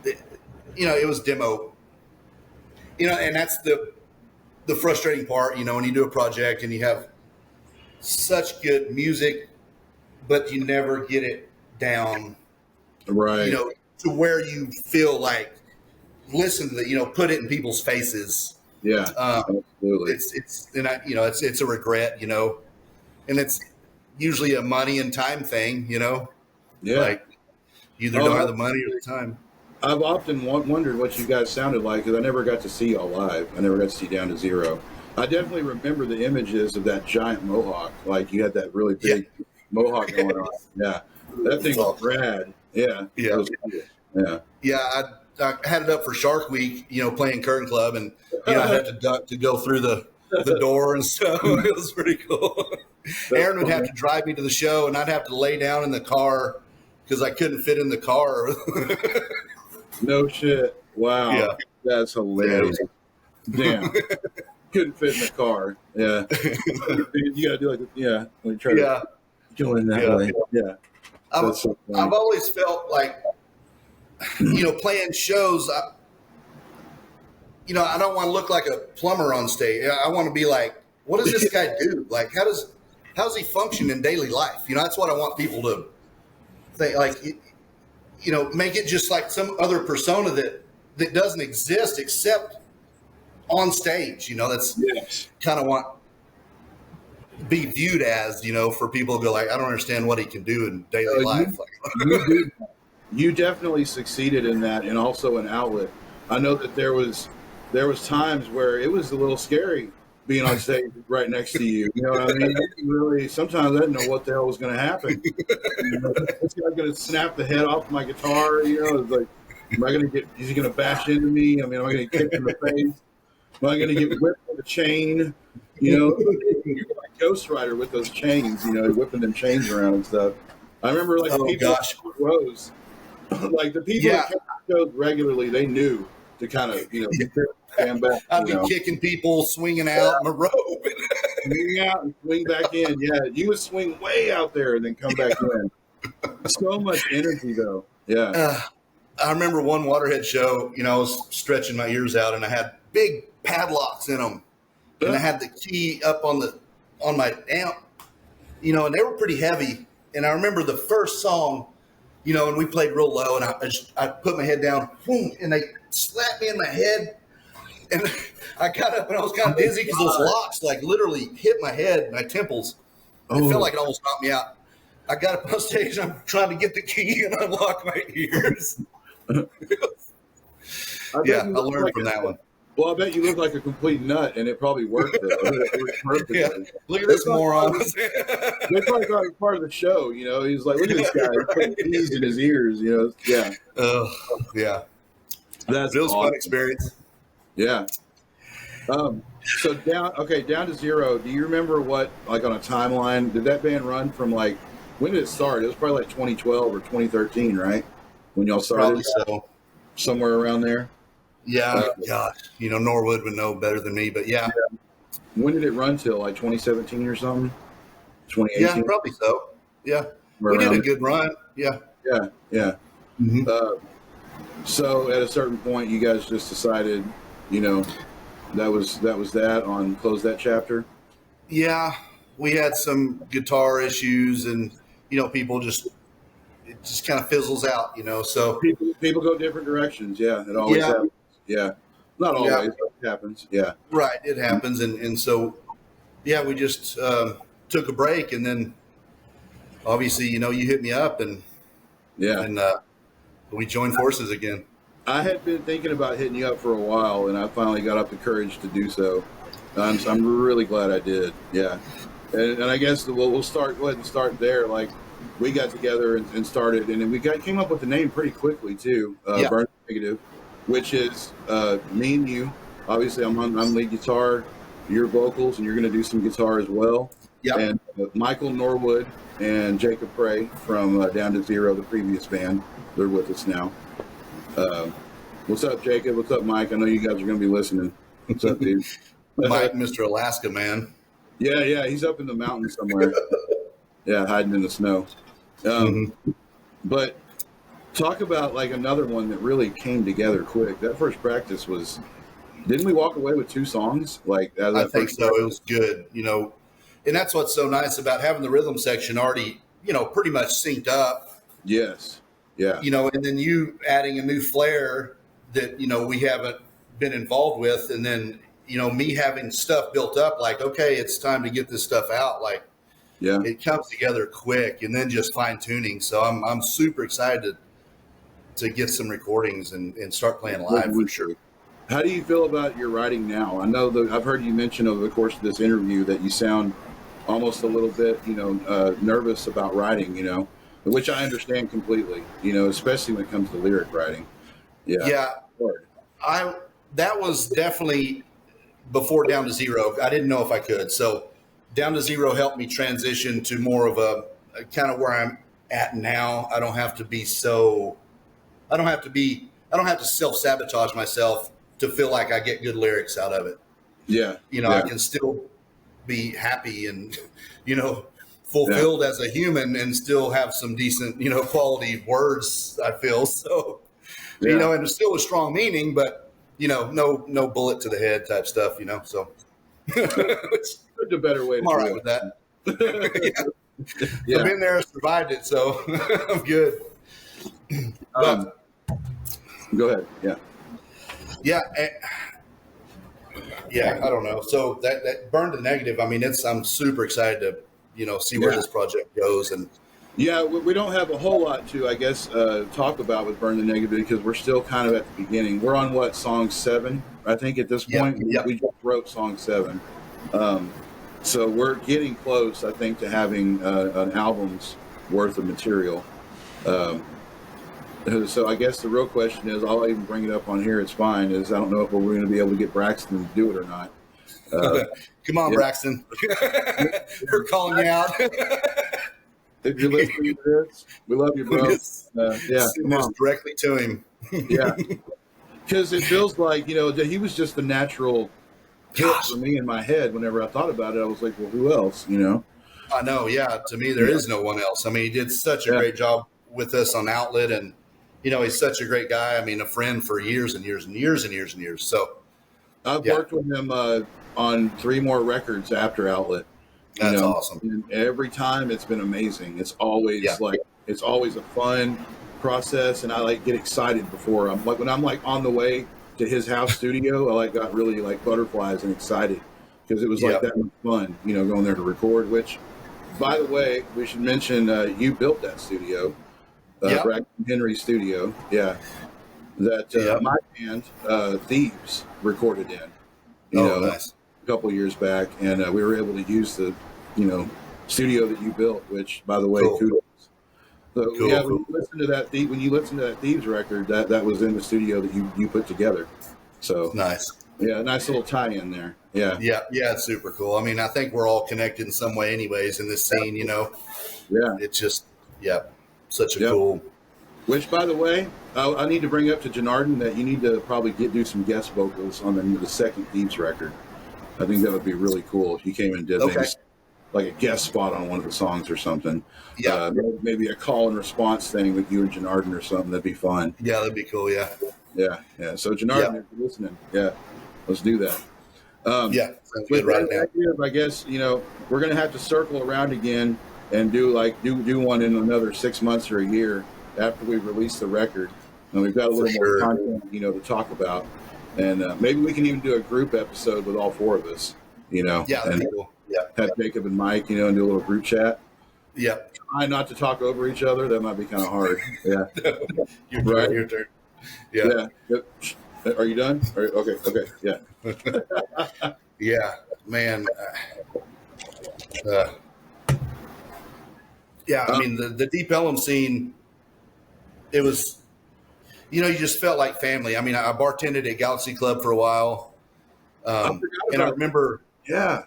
it was demo. And that's the frustrating part. When you do a project and you have such good music, but you never get it down, right? To where you feel like, listen to the, put it in people's faces. Yeah, absolutely. It's a regret, and it's usually a money and time thing, Yeah, like you either don't have the money or the time. I've often wondered what you guys sounded like because I never got to see y'all live. I never got to see Down to Zero. I definitely remember the images of that giant mohawk. Like you had that really big mohawk going on. Yeah, that thing was rad. Yeah, yeah, was cool. Yeah, yeah. I had it up for Shark Week, playing Curtain Club, and I had to duck to go through the door and stuff. It was pretty cool. Aaron would have to drive me to the show, and I'd have to lay down in the car because I couldn't fit in the car. No shit. Wow. Yeah. That's hilarious. Damn. Couldn't fit in the car. Yeah. You gotta do like when you try to go in that way. Yeah. I've always felt like playing shows, I don't want to look like a plumber on stage. I want to be like, what does this guy do? Like, how's he function in daily life? That's what I want people to think. Like, make it just like some other persona that doesn't exist except on stage. That's kind of want be viewed as, for people to go like, I don't understand what he can do in daily life. You definitely succeeded in that, and also an outlet. I know that there was times where it was a little scary being on stage right next to you. You know what I mean? Really, sometimes I didn't know what the hell was going to happen. This guy's going to snap the head off my guitar. It's like, Am I going to get? Is he going to bash into me? I mean, am I going to get kicked in the face? Am I going to get whipped with a chain? You know, you're like Ghost Rider with those chains. You know, whipping them chains around and stuff. I remember like Oh people gosh, rows, like the people yeah. that came to shows regularly, they knew to kind of get their stand back. I'd be kicking people, swinging out in a rope. Swing out and swing back in. Yeah, you would swing way out there and then come back in. So much energy, though. Yeah. I remember one Waterhead show, I was stretching my ears out and I had big padlocks in them. And I had the key up on my amp, and they were pretty heavy. And I remember the first song, and we played real low and I put my head down, boom, and they slapped me in my head. And I got up and I was kind of dizzy because those locks like literally hit my head, my temples. It felt like it almost knocked me out. I got up on stage and I'm trying to get the key and unlock my ears. I learned from that one. Well, I bet you look like a complete nut, and it probably worked. It worked perfectly. Yeah. Look at this moron. They probably thought it was part of the show. He's like, look at this guy. He's putting keys in his ears. Yeah. Yeah. That's it was a awesome. fun experience. Yeah. So down to zero. Do you remember what, like on a timeline, did that band run from like, when did it start? It was probably like 2012 or 2013, right? When y'all started? Probably so. Somewhere around there? Yeah. Gosh, Norwood would know better than me, but yeah. When did it run till? Like 2017 or something? 2018? Yeah, probably so. Yeah. We did a good run. Yeah. Yeah. Mm-hmm. So at a certain point, you guys just decided, that was that on Close That Chapter? Yeah. We had some guitar issues and, people it just kind of fizzles out, so. People go different directions. Yeah. It always happens. Yeah. Not always, but it happens. Yeah. Right. It happens. And so, we just took a break and then obviously, you hit me up and we joined forces again. I had been thinking about hitting you up for a while and I finally got up the courage to do so. I'm really glad I did. Yeah. And I guess we'll go ahead and start there. Like we got together and started and we came up with the name pretty quickly too. Burn Negative. Which is me and you. Obviously, I'm lead guitar, your vocals, and you're going to do some guitar as well. Yeah. And Michael Norwood and Jacob Prey from Down to Zero, the previous band, they're with us now. What's up, Jacob? What's up, Mike? I know you guys are going to be listening. What's up, dude? Mike, Mr. Alaska, man. Yeah, he's up in the mountains somewhere. Hiding in the snow. But talk about like another one that really came together quick. That first practice was, didn't we walk away with 2 songs? Like I think so. It was good, and that's what's so nice about having the rhythm section already, pretty much synced up. Yes. Yeah. And then you adding a new flair that, we haven't been involved with. And then, me having stuff built up like, okay, it's time to get this stuff out. Like, it comes together quick and then just fine tuning. So I'm super excited to get some recordings and start playing live for sure. How do you feel about your writing now? I know that I've heard you mention over the course of this interview that you sound almost a little bit, nervous about writing, which I understand completely, especially when it comes to lyric writing. Yeah. That was definitely before Down to Zero. I didn't know if I could. So Down to Zero helped me transition to more of a kind of where I'm at now. I don't have to self-sabotage myself to feel like I get good lyrics out of it. Yeah. I can still be happy and, fulfilled as a human and still have some decent, quality words, I feel. So, and there's still a strong meaning, but, no bullet to the head type stuff, so. It's a better way to I'm all right with that. I've been there, survived it, so I'm good. But, go ahead. Yeah, I don't know. So that Burn the Negative, I mean, I'm super excited to, see where this project goes. And we don't have a whole lot to, I guess, talk about with Burn the Negative because we're still kind of at the beginning. We're on song 7, I think at this point. Yeah. We just wrote song 7. So we're getting close, I think, to having an album's worth of material. So I guess the real question is, I'll even bring it up on here. It's fine. Is I don't know if we're going to be able to get Braxton to do it or not. Come on, Yeah. Braxton. We're calling you out. If you're listening to this, we love you, bro. Yeah, Send come this on. directly to him. Yeah, because it feels like, that he was just the natural hit Gosh, for me in my head. Whenever I thought about it, I was like, well, who else? I know. Yeah, to me, there is no one else. I mean, he did such a Yeah. great job with us on Outlet, and he's such a great guy. I mean, a friend for years and years and years and years and years. So I've yeah, worked with him on 3 more records after Outlet. that's awesome. And every time it's been amazing. It's always Yeah. it's always a fun process, and I get excited before when I'm on the way to his house studio. I got really butterflies and excited because it was Yeah. that much fun, going there to record. Which, by the way, we should mention you built that studio, Yeah. Braxton Henry Studio. Yeah, that Yeah. my band Thieves recorded in. Nice. A couple of years back, and we were able to use the, studio that you built. Which, by the way, Cool. kudos. So Cool, yeah, cool. when you listen to that Thieves record, that was in the studio that you put together. So Nice. yeah, nice little tie-in there. Yeah, Yeah. Yeah. It's super cool. I mean, I think we're all connected in some way, anyways, in this scene. yeah. It's just such a Yep. cool. Which, by the way, I need to bring up to Janardan that you need to probably do some guest vocals on the second Thieves record. I think that would be really cool if you came and did Okay. maybe like a guest spot on one of the songs or something. Yeah. Maybe a call and response thing with you and Janardan or something. That'd be fun. Yeah, that'd be cool. Yeah. Yeah. So Janardan, Yeah. if you're listening, let's do that. Yeah. Sounds With good right that now. idea, I guess we're gonna have to circle around again and do one in another 6 months or a year after we release the record, and we've got a little more sure. content to talk about, and maybe we can even do a group episode with all 4 of us. Yeah, that'd and be cool. Yeah. have Jacob and Mike, and do a little group chat. Yeah. Try not to talk over each other. That might be kind of hard. Yeah. Your turn. Right. Your turn. Yeah. Yep. Are you done? Okay. Yeah. Yeah, man. Yeah, I mean the Deep Ellum scene. It was, you just felt like family. I mean, I bartended at Galaxy Club for a while, and I remember, Yeah.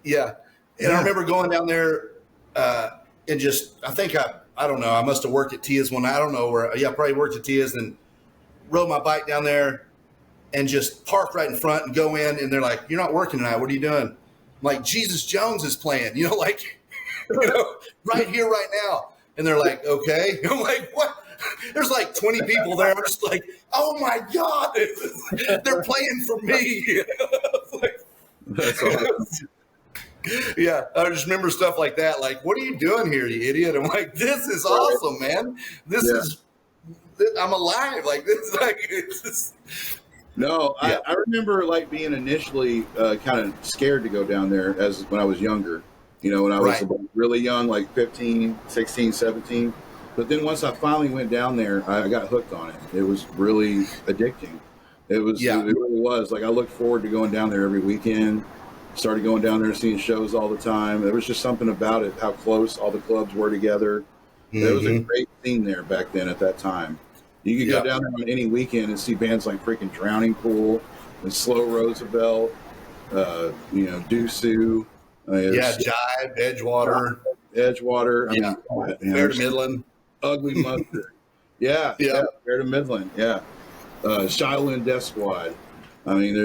yeah, and I remember going down there, and just I don't know. I must have worked at Tia's one. I don't know where. Yeah, probably worked at Tia's and rode my bike down there. And just park right in front and go in, and they're like, "You're not working tonight. What are you doing?" I'm like, "Jesus Jones is playing." Right here, right now. And they're like, "Okay." I'm like, "What?" There's like 20 people there. I'm just like, "Oh my God, they're playing for me." That's awesome. Yeah, I just remember stuff like that. Like, "What are you doing here, you idiot?" I'm like, "This is awesome, man. This is. I'm alive. Like this. Like it's just." No, Yeah. I remember being initially kind of scared to go down there when I was younger, when I was Right. really young, like 15, 16, 17. But then once I finally went down there, I got hooked on it. It was really addicting. It really was. I looked forward to going down there every weekend, started going down there and seeing shows all the time. There was just something about it, how close all the clubs were together. There was a great scene there back then at that time. You could go down there on any weekend and see bands like freaking Drowning Pool and Slow Roosevelt, Doosu. Jive, Edgewater. Fair to Midland. Ugly Mustard. Yeah. Fair to Midland. Yeah. Shiloh Death Squad. I mean,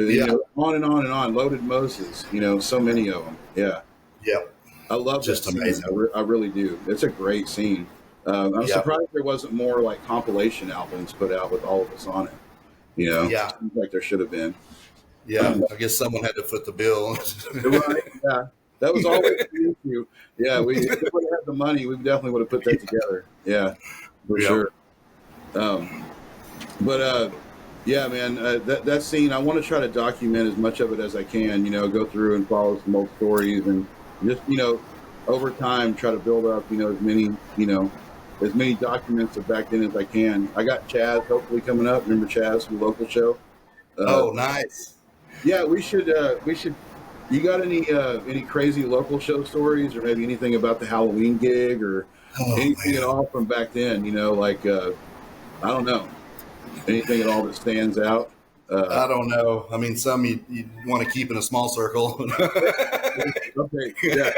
on and on and on. Loaded Moses. So many of them. Yeah. Yep. I love Just that scene. amazing. I really do. It's a great scene. I'm surprised there wasn't more compilation albums put out with all of us on it. Yeah. Seems like there should have been. Yeah, I guess someone had to foot the bill. Right? Yeah, that was always the issue. Yeah, if we would have had the money, we definitely would have put that together. Yeah, for sure. Yeah, man, that scene, I want to try to document as much of it as I can. Go through and follow some old stories and just over time try to build up as many documents of back then as I can. I got Chaz hopefully coming up. Remember Chaz from the local show? Nice. Yeah, we should. You got any crazy local show stories, or maybe anything about the Halloween gig, or anything at all from back then? I don't know. Anything at all that stands out? I don't know. I mean, some you want to keep in a small circle. Okay, yeah.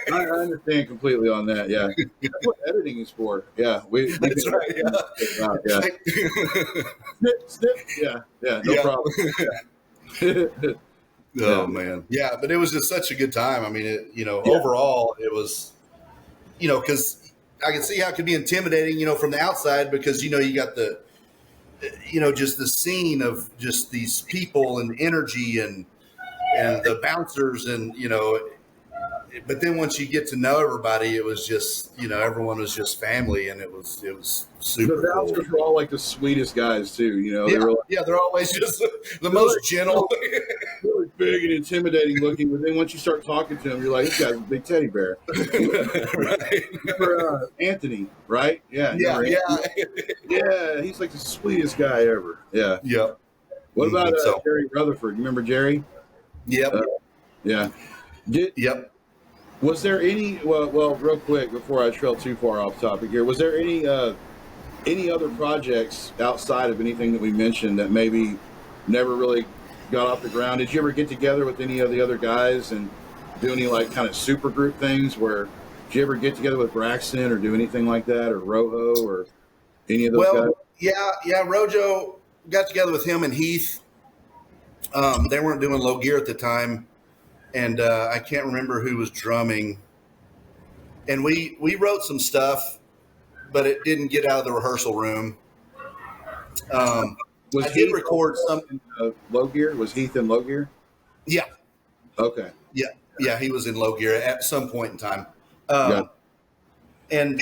I understand completely on that. Yeah, that's what editing is for. Yeah, we That's can right. yeah. Snip. Yeah, no Yeah. problem. Yeah. Oh man, yeah, but it was just such a good time. I mean, overall, it was, because I can see how it could be intimidating, from the outside because you got the, just the scene of just these people and energy and the bouncers and but then once you get to know everybody, it was just everyone was just family and it was super The cool. bouncers were all like the sweetest guys too. They were like, They're always just the most gentle. really big and intimidating looking, but then once you start talking to them, you're like, this guy's a big teddy bear. Right. For Anthony, right? Yeah, he's like the sweetest guy ever. Yeah. Yep. What about Jerry Rutherford? You remember Jerry? Yep. Yeah. Yep. Was there any? Well, real quick before I trail too far off topic here, was there any other projects outside of anything that we mentioned that maybe never really got off the ground? Did you ever get together with any of the other guys and do any like kind of super group things? Where did you ever get together with Braxton or do anything like that, or Rojo or any of those guys? Yeah. Rojo got together with him and Heath. They weren't doing low gear at the time. And I can't remember who was drumming. And we wrote some stuff, but it didn't get out of the rehearsal room. I did record some low gear. Was Heath in low gear? Yeah. Okay. Yeah, he was in low gear at some point in time. And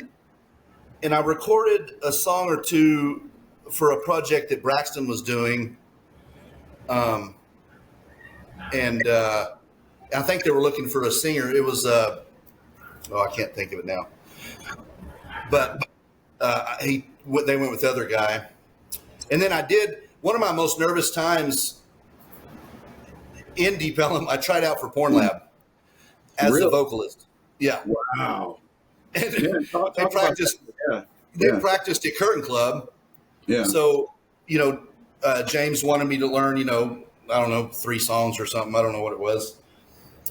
I recorded a song or two for a project that Braxton was doing. I think they were looking for a singer. It was, I can't think of it now. But they went with the other guy. And then I did, one of my most nervous times in Deep Ellum, I tried out for Porn Lab as the vocalist. Yeah. Wow. And they practiced at Curtain Club. Yeah. So, James wanted me to learn, I don't know, 3 songs or something. I don't know what it was.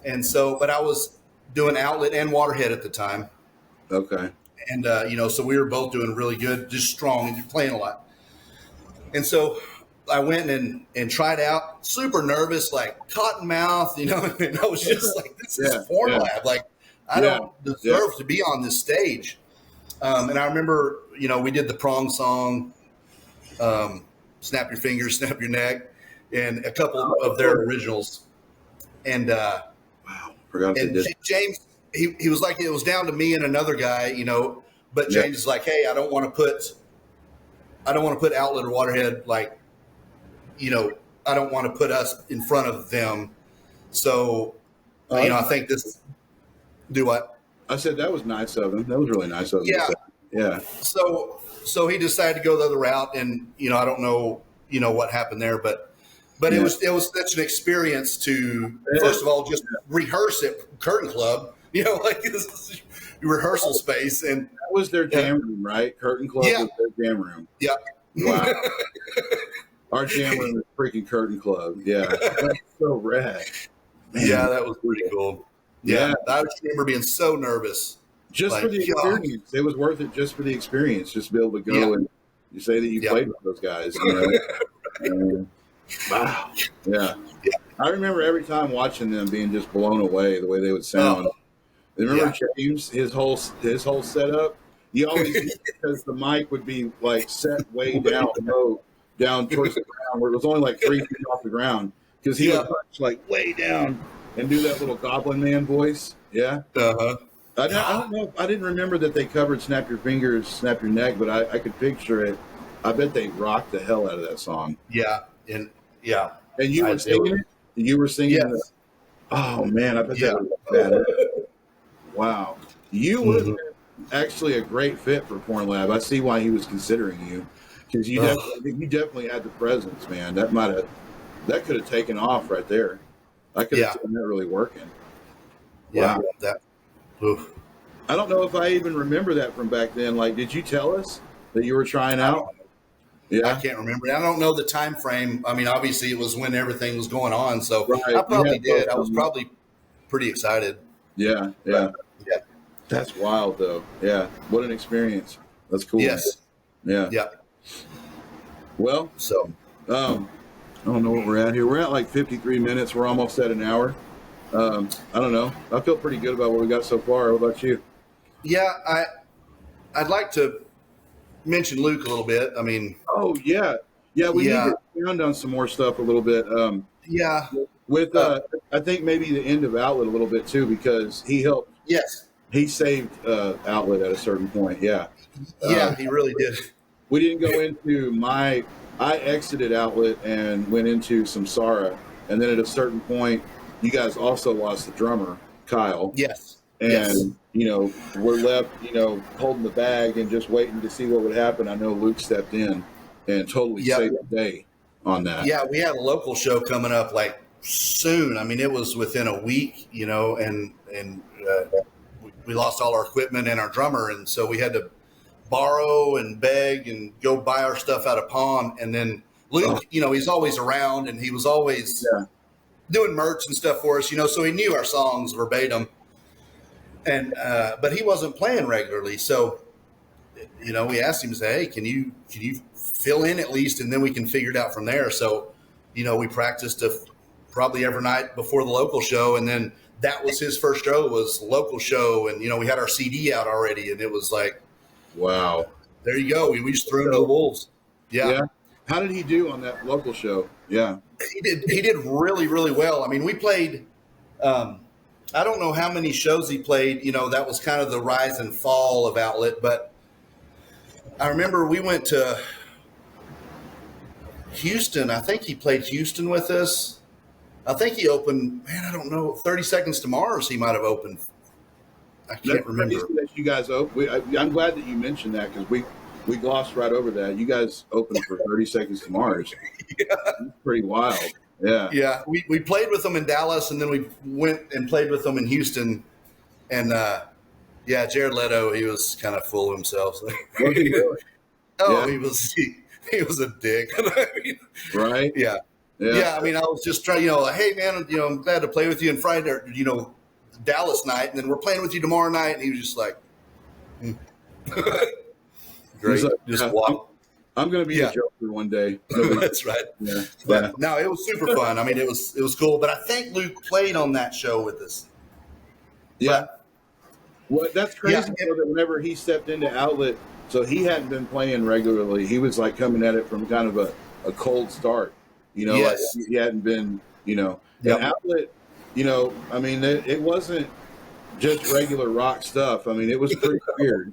And so, but I was doing Outlet and Waterhead at the time. Okay. And, so we were both doing really good, just strong and playing a lot. And so I went and tried out, super nervous, like cotton mouth, and I was just like, this is Porn Lab. Like, I don't deserve to be on this stage. And I remember, we did the Prong song, Snap Your Fingers, Snap Your Neck, and a couple of their originals. And, forgot and James, he was like, it was down to me and another guy, but James is like, hey, I don't want to put Outlet or Waterhead, like, I don't want to put us in front of them. So, I think this, do what? I said that was nice of him. That was really nice of him. Yeah. Yeah. So he decided to go the other route, and, I don't know, what happened there, but it was such an experience to, first of all, just rehearse at Curtain Club, like this is rehearsal space. And that was their jam room, right? Curtain Club was their jam room. Yeah. Wow. Our jam room is freaking Curtain Club. Yeah. That's so rad. Man. Yeah, that was pretty cool. Yeah. I just remember being so nervous. Just for the experience. It was worth it just for the experience. Just to be able to go and you say that you played with those guys. Wow. Yeah. I remember every time watching them being just blown away the way they would sound. Remember James, his whole setup? You always because the mic would be like set way down low, down towards the ground where it was only like 3 feet off the ground. Because he would punch like way down and do that little Goblin Man voice. Yeah. Uh-huh. I don't know. I didn't remember that they covered Snap Your Fingers, Snap Your Neck, but I could picture it. I bet they rocked the hell out of that song. Yeah. And you were singing it? You were singing it? Oh, man. I bet that was bad. Wow. You would have been actually a great fit for Porn Lab. I see why he was considering you. Because you definitely had the presence, man. That could have taken off right there. I could have seen that really working. Yeah. Wow. I don't know if I even remember that from back then. Like, did you tell us that you were trying out? I Yeah. can't remember. I don't know the time frame. I mean, obviously it was when everything was going on. So Right. I You probably had both did. I of was them. probably pretty excited. Yeah. But Yeah. yeah. That's wild though. Yeah. What an experience. That's cool. Yes. Yeah. Yeah. Well, So um, I don't know what we're at here. We're at like 53 minutes. We're almost at an hour. I don't know. I feel pretty good about what we got so far. What about you? yeah, I'd like to mention Luke a little bit. I mean, Oh yeah. Yeah. We need yeah, to expound on some more stuff a little bit. yeah. With Uh, I think maybe the end of Outlet a little bit too, because yes. he saved Outlet at a certain point. Yeah. Yeah, he really did. We didn't go into I exited Outlet and went into Samsara, and then at a certain point you guys also lost the drummer, Kyle, Yes. Yes. and we're left holding the bag and just waiting to see what would happen. I know Luke stepped in and totally Yep. saved the day on that. Yeah, we had a local show coming up like soon. I mean, it was within a week, and we lost all our equipment and our drummer, and so we had to borrow and beg and go buy our stuff out of pawn. And then Oh, Luke, he's always around, and he was always yeah. doing merch and stuff for us, so he knew our songs verbatim. And but he wasn't playing regularly, so we asked him to say, hey, can you fill in at least, and then we can figure it out from there. So, we practiced probably every night before the local show, and then that was his first show, was local show, and we had our CD out already, and it was like, Wow. there you go. We just threw him to the wolves. Yeah, Yeah. How did he do on that local show? Yeah. he did really, really well. I mean, we played. I don't know how many shows he played. That was kind of the rise and fall of Outlet, but I remember we went to Houston. I think he played Houston with us. I think he opened, man, I don't know, 30 Seconds to Mars he might have opened. I can't That's remember. crazy that you guys open. I'm glad that you mentioned that, because we glossed right over that. You guys opened for 30 Seconds to Mars. Yeah. That's pretty wild. Yeah. Yeah, we played with them in Dallas, and then we went and played with them in Houston. And yeah, Jared Leto, he was kind of full of himself. So. Was he really? Oh, Yeah. he was a dick. I mean, Right? yeah. Yeah. Yeah, I mean, I was just trying, like, hey, man, I'm glad to play with you on Friday, or, Dallas night, and then we're playing with you tomorrow night. And he was just like, great. He's like, Just yeah, walk. I'm going to be Yeah. a Joker one day. That's right. Yeah. But no, it was super fun. I mean, it was cool. But I think Luke played on that show with us. Yeah. Well, that's crazy, Yeah. though, that whenever he stepped into Outlet, so he hadn't been playing regularly. He was like coming at it from kind of a cold start. Yes. Like he hadn't been, Yep. and Outlet, I mean, it wasn't just regular rock stuff. I mean, it was pretty weird,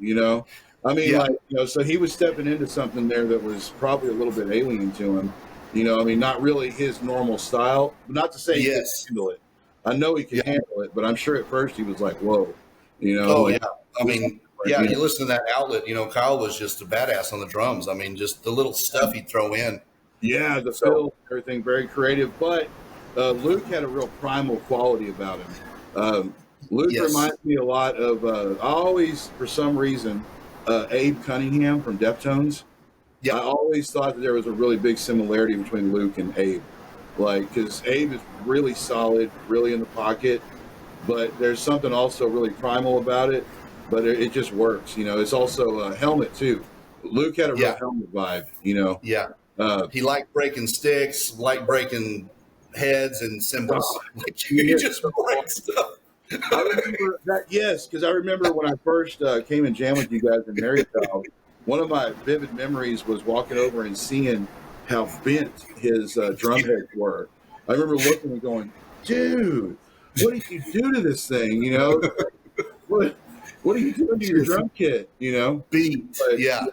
I mean, Yeah. like, so he was stepping into something there that was probably a little bit alien to him. I mean, not really his normal style. Not to say he Yes. could handle it. I know he could Yeah. handle it, but I'm sure at first he was like, whoa, Oh, like, yeah. I mean, yeah, you listen to that Outlet, Kyle was just a badass on the drums. I mean, just the little stuff he'd throw in. yeah, the So- fill, everything very creative. But Luke had a real primal quality about him. Luke Yes. reminds me a lot of, I always, for some reason, Abe Cunningham from Deftones. Yep. I always thought that there was a really big similarity between Luke and Abe. Like, because Abe is really solid, really in the pocket, but there's something also really primal about it, but it just works. It's also a helmet, too. Luke had a real Yeah. helmet vibe, Yeah. Uh, He liked breaking sticks, liked breaking heads and cymbals. Like, Yeah. he just break stuff. I remember that, yes, because I remember when I first came and jammed with you guys in Maryville, one of my vivid memories was walking over and seeing how bent his drum heads were. I remember looking and going, dude, what did you do to this thing? What are you doing to your drum kit? Beat. But, Yeah.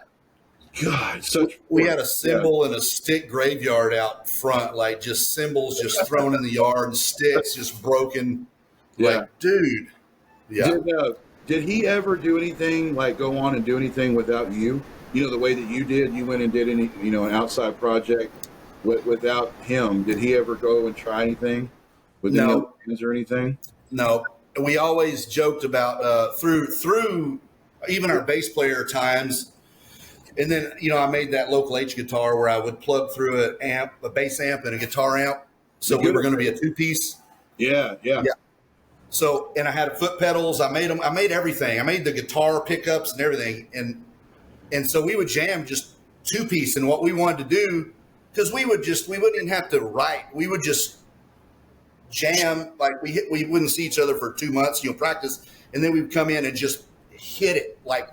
God, such We had a cymbal and a stick graveyard out front, like just cymbals just thrown in the yard and sticks just broken. Yeah. Like, dude. Yeah. Did he ever do anything, like go on and do anything without you? The way that you did, you went and did an outside project without him. Did he ever go and try anything with any No. other bands or anything? No. We always joked about through even our bass player times, And then, I made that local H guitar where I would plug through a bass amp and a guitar amp. So we were going to be a 2-piece. Yeah. So, and I had foot pedals. I made everything. I made the guitar pickups and everything. And so we would jam just 2-piece. And what we wanted to do, because we wouldn't even have to write. We would just jam. Like we wouldn't see each other for 2 months, practice. And then we'd come in and just hit it like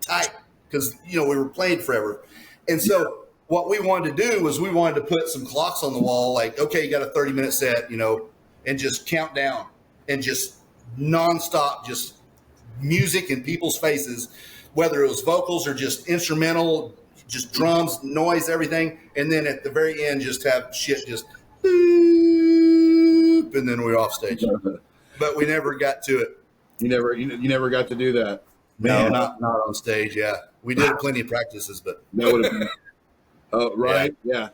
tight because, we were playing forever. And so what we wanted to do was we wanted to put some clocks on the wall. Like, okay, you got a 30-minute set, and just count down and just nonstop, just music in people's faces, whether it was vocals or just instrumental, just drums, noise, everything. And then at the very end, just have shit just boop, and then we're off stage. But we never got to it. You never got to do that. No, not on stage. Yeah, we did plenty of practices, but that would have been. Oh, right. Yeah.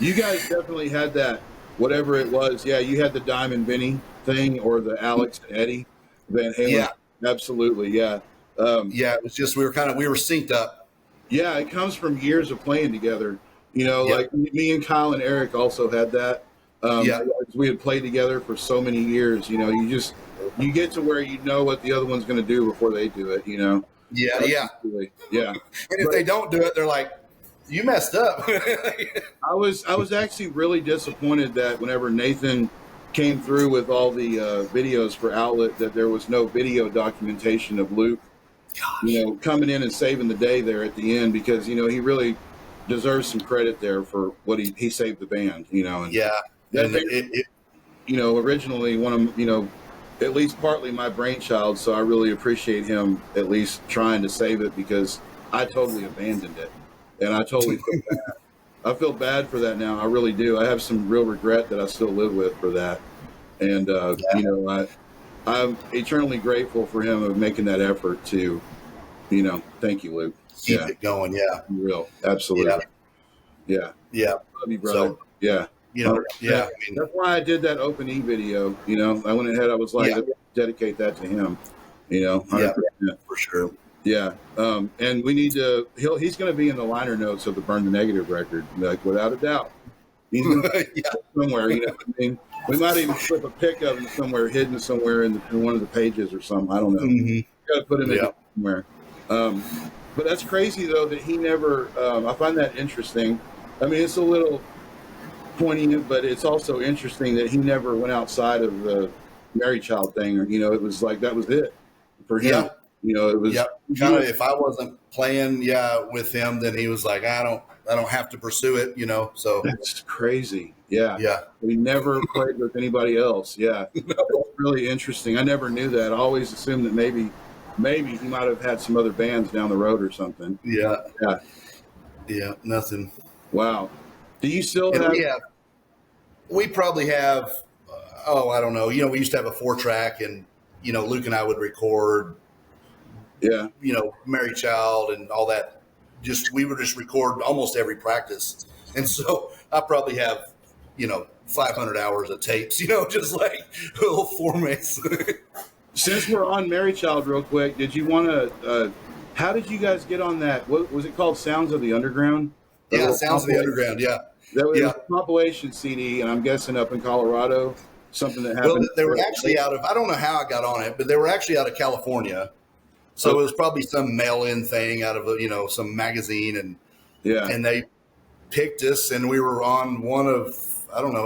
You guys definitely had that, whatever it was. Yeah, you had the Diamond Benny thing or the Alex and Eddie Van Halen. Yeah. Absolutely. Yeah. It was just we were synced up. Yeah, it comes from years of playing together. Like me and Kyle and Eric also had that. We had played together for so many years. You get to where you know what the other one's going to do before they do it. Yeah. Absolutely. Yeah. And if they don't do it, they're like, you messed up. I was actually really disappointed that whenever Nathan came through with all the videos for Outlet, that there was no video documentation of Luke, coming in and saving the day there at the end, because, he really deserves some credit there for what he saved the band, and originally one of, at least partly my brainchild. So I really appreciate him at least trying to save it, because I totally abandoned it. And I totally feel bad. I feel bad for that now. I really do. I have some real regret that I still live with for that. And, I'm eternally grateful for him of making that effort to, thank you, Luke. Keep it going. Yeah. Real. Absolutely. Yeah. Love you, brother. So, yeah. That's why I did that Open E video. I went ahead. I was like, let's dedicate that to him. 100%. For sure. Yeah. And we need to. He's going to be in the liner notes of the Burn the Negative record, like without a doubt. He's somewhere. We might even flip a pic of him somewhere, hidden somewhere in one of the pages or something. I don't know. Got to put him in somewhere. But that's crazy though that he never. I find that interesting. I mean, it's a little poignant, but it's also interesting that he never went outside of the Mary Child thing, or it was like that was it for him. It was kind of, if I wasn't playing with him, then he was like, I don't have to pursue it, so that's crazy. Yeah we never played with anybody else. It's really interesting. I never knew that. I always assumed that maybe he might have had some other bands down the road or something. Nothing. Wow. Do you still have we probably have I don't know, we used to have a 4-track, and Luke and I would record Mary Child and all that. We would just record almost every practice. And so I probably have, 500 hours of tapes, just like little formats. Since we're on Mary Child real quick, did you want to, how did you guys get on that? What was it called? Sounds of the Underground? Sounds of the Underground. Yeah. That was a compilation CD, and I'm guessing up in Colorado, something that happened. Well, they were actually I don't know how I got on it, but they were actually out of California. So it was probably some mail-in thing out of some magazine, and they picked us, and we were on one of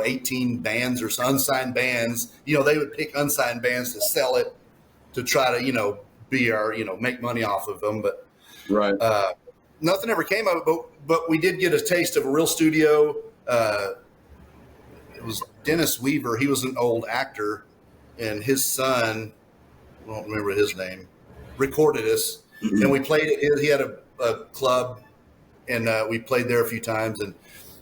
18 bands or some unsigned bands. They would pick unsigned bands to sell it, to try to be our make money off of them. But nothing ever came of it. But we did get a taste of a real studio. It was Dennis Weaver. He was an old actor, and his son, I don't remember his name, recorded us, and we played it. He had a club, and we played there a few times, and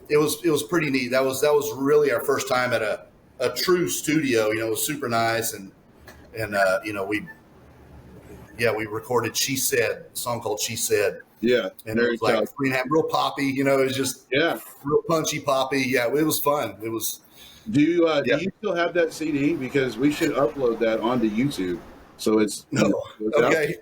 it was pretty neat. That was really our first time at a true studio. It was super nice, and we recorded "She Said," a song called "She Said." Yeah, and it was like real poppy. It was just real punchy poppy. Yeah, it was fun. It was. Do you still have that CD? Because we should upload that onto YouTube So it's, No. it's out. Okay.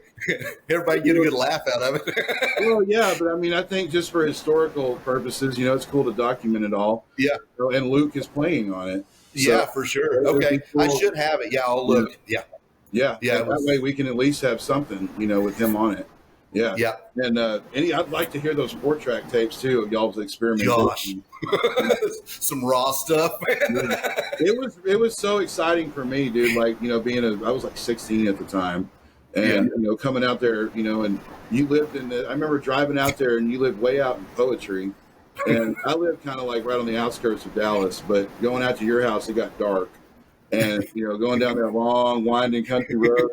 Everybody get a good laugh out of it. Well, yeah, but I mean, I think just for historical purposes, it's cool to document it all. Yeah. And Luke is playing on it. So Yeah, for sure. Okay. cool. I should have it. Yeah, I'll look. Yeah. Yeah. Yeah. That way we can at least have something, with him on it. Yeah. Yeah. And I'd like to hear those 4-track tapes too of y'all's experimentation. Gosh. Some raw stuff. Yeah. It was so exciting for me, dude. Like, I was like 16 at the time. And, coming out there, and you lived I remember driving out there and you lived way out in Poetry. And I lived kind of like right on the outskirts of Dallas, but going out to your house, it got dark. And, going down that long, winding country road.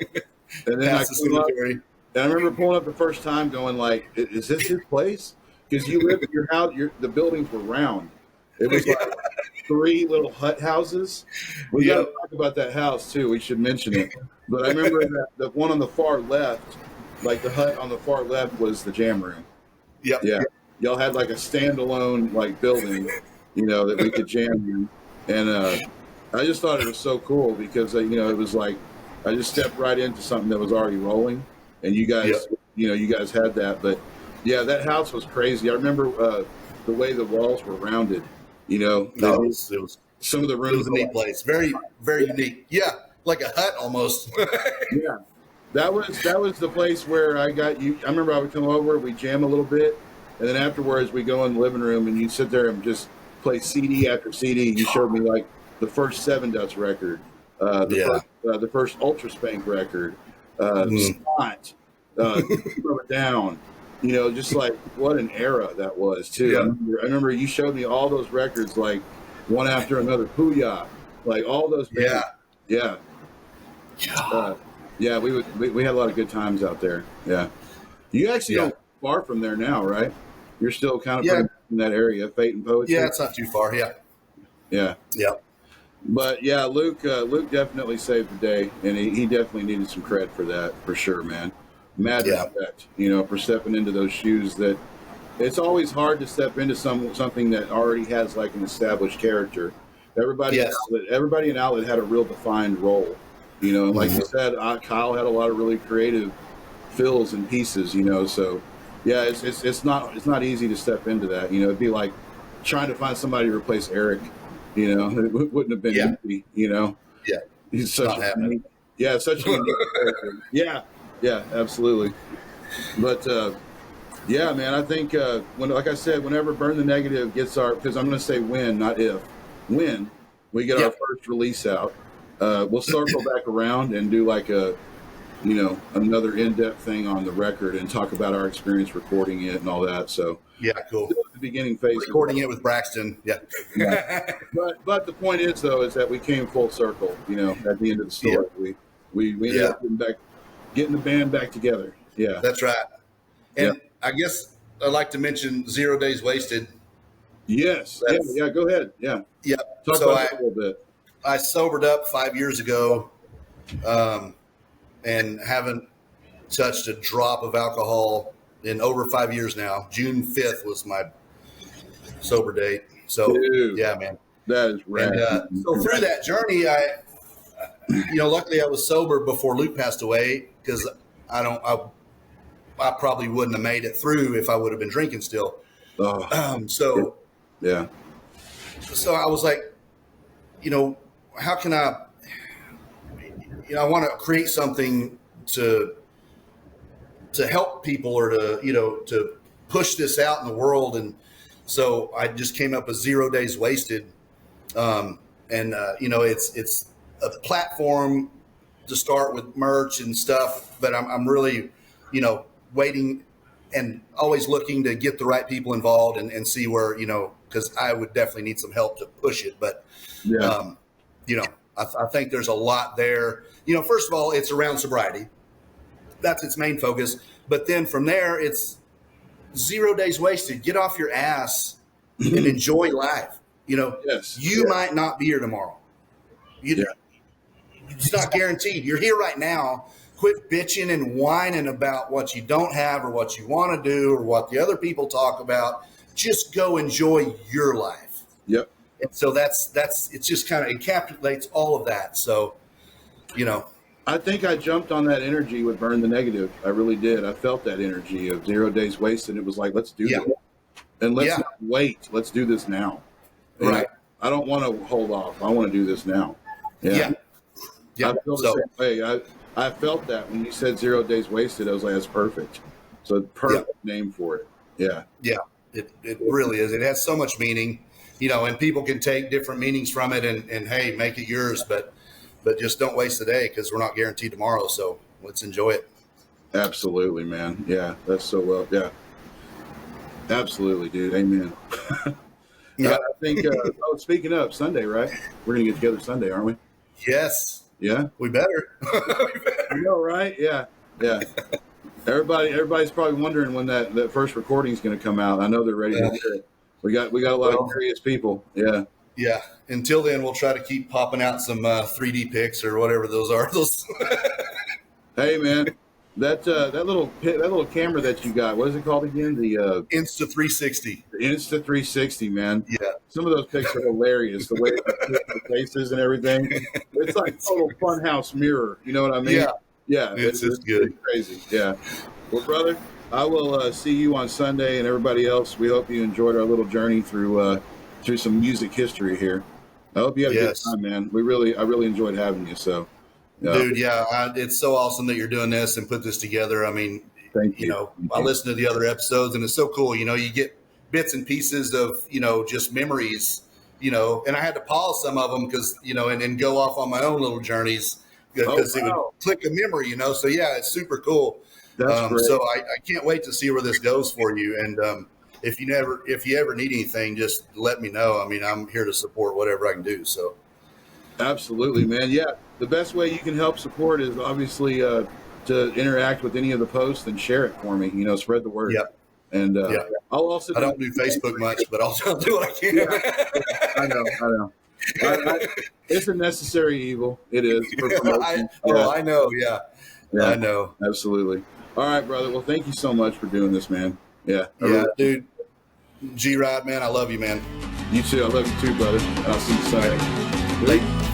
And then I remember pulling up the first time going like, is this his place? Because you lived in your house, the buildings were round. It was like 3 little hut houses. We got to talk about that house too. We should mention it. But I remember that the one on the far left, like the hut on the far left was the jam room. Yep. Yeah. Y'all had like a standalone like building, that we could jam in. And I just thought it was so cool because, it was like I just stepped right into something that was already rolling. And you guys, you guys had that. But, yeah, that house was crazy. I remember the way the walls were rounded, it was some of the rooms. It was a neat place. Very, very unique. Yeah, like a hut almost. Yeah. That was the place where I got you. I remember I would come over, we jam a little bit, and then afterwards we go in the living room and you sit there and just play CD after CD. You showed me like the first 7 Dutch record, the first Ultra Spank record, Spot, Down. Just like what an era that was too. Yeah. I remember you showed me all those records like one after another. Pooyah, like all those bands. Yeah. Yeah, we had a lot of good times out there. Yeah. You actually don't far from there now, right? You're still kind of in that area, Fate and Poetry. Yeah, it's not too far. Yeah. Yeah. But yeah, Luke definitely saved the day, and he definitely needed some credit for that, for sure, man. Mad respect, for stepping into those shoes. That it's always hard to step into something that already has like an established character. Everybody in Outlet had a real defined role, like you said, Kyle had a lot of really creative fills and pieces, so yeah, it's not easy to step into that. It'd be like trying to find somebody to replace Eric. It wouldn't have been easy. Yeah, he's such such a unique character. Yeah, absolutely. But yeah, man, I think like I said, whenever Burn the Negative gets because I'm going to say when, not if, when we get our first release out, we'll circle back around and do like another in-depth thing on the record and talk about our experience recording it and all that. So yeah, cool. The beginning phase, recording it with Braxton. Yeah. But the point is though, is that we came full circle. At the end of the story, we ended up getting the band back together. Yeah, that's right. And I guess I'd like to mention 0 Days Wasted. Yes. Yeah. Go ahead. Yeah. Yeah. Talk about that a little bit. I sobered up 5 years ago, and haven't touched a drop of alcohol in over 5 years now. June 5th was my sober date. So, yeah, man. That is rad. And, so through that journey, luckily I was sober before Luke passed away, because I probably wouldn't have made it through if I would have been drinking still. So I was like, how can I want to create something to help people, or to push this out in the world. And so I just came up with 0 Days Wasted. It's a platform to start with merch and stuff, but I'm really, waiting and always looking to get the right people involved and see where, because I would definitely need some help to push it. But, I think there's a lot there. First of all, it's around sobriety. That's its main focus. But then from there, it's 0 Days Wasted. Get off your ass and enjoy life. You might not be here tomorrow. It's not guaranteed. You're here right now. Quit bitching and whining about what you don't have or what you want to do or what the other people talk about. Just go enjoy your life. Yep. And so that's it's just kind of encapsulates all of that. So, I think I jumped on that energy with Burn the Negative. I really did. I felt that energy of 0 days wasted. It was like, let's do Yeah. this. And let's Yeah. not wait. Let's do this now. And Right. I don't want to hold off. I want to do this now. Yeah. Yeah. I feel the same way. I felt that when you said 0 days wasted, I was like, that's perfect. So perfect name for it. Yeah. Yeah. It really is. It has so much meaning, you know, and people can take different meanings from it and hey, make it yours, but just don't waste the day because we're not guaranteed tomorrow. So let's enjoy it. Absolutely, man. Yeah. That's so well. Yeah. Absolutely, dude. Amen. Yeah. I think, speaking of Sunday, right? We're going to get together Sunday, aren't we? Yes. Yeah. We better. You know, right? Yeah. Yeah. Everybody's probably wondering when that first recording is going to come out. I know they're ready to hear it. We got a lot of curious people. Yeah. Yeah. Until then, we'll try to keep popping out some 3D pics or whatever those are. Those. Hey, man, that little camera that you got, what is it called again? The Insta360. Insta360, man. Yeah. Some of those pics are hilarious. The way the faces and everything. It's like total funhouse mirror. You know what I mean? Yeah. Yeah. It's good. It's crazy. Yeah. Well, brother, I will see you on Sunday, and everybody else. We hope you enjoyed our little journey through some music history here. I hope you had a good time, man. I really enjoyed having you. So, dude, it's so awesome that you're doing this and put this together. I mean, thank you. You know, I listen to the other episodes, and it's so cool. You know, you get bits and pieces of, you know, just memories. You know, and I had to pause some of them because, you know, and go off on my own little journeys because it would click a memory. You know, so yeah, it's super cool. That's great. So I can't wait to see where this goes for you. And if you ever need anything, just let me know. I mean, I'm here to support whatever I can do. So absolutely, man. Yeah, the best way you can help support is obviously to interact with any of the posts and share it for me. You know, spread the word. Yep. And I'll also. I don't do Facebook much, but I'll do what I can. Yeah. I know. It's a necessary evil. It is for promotion. I know. Yeah, I know. Absolutely. All right, brother. Well, thank you so much for doing this, man. Yeah. Dude. G-Rod, man, I love you, man. You too. I love you too, brother. And I'll see you Sunday. Later.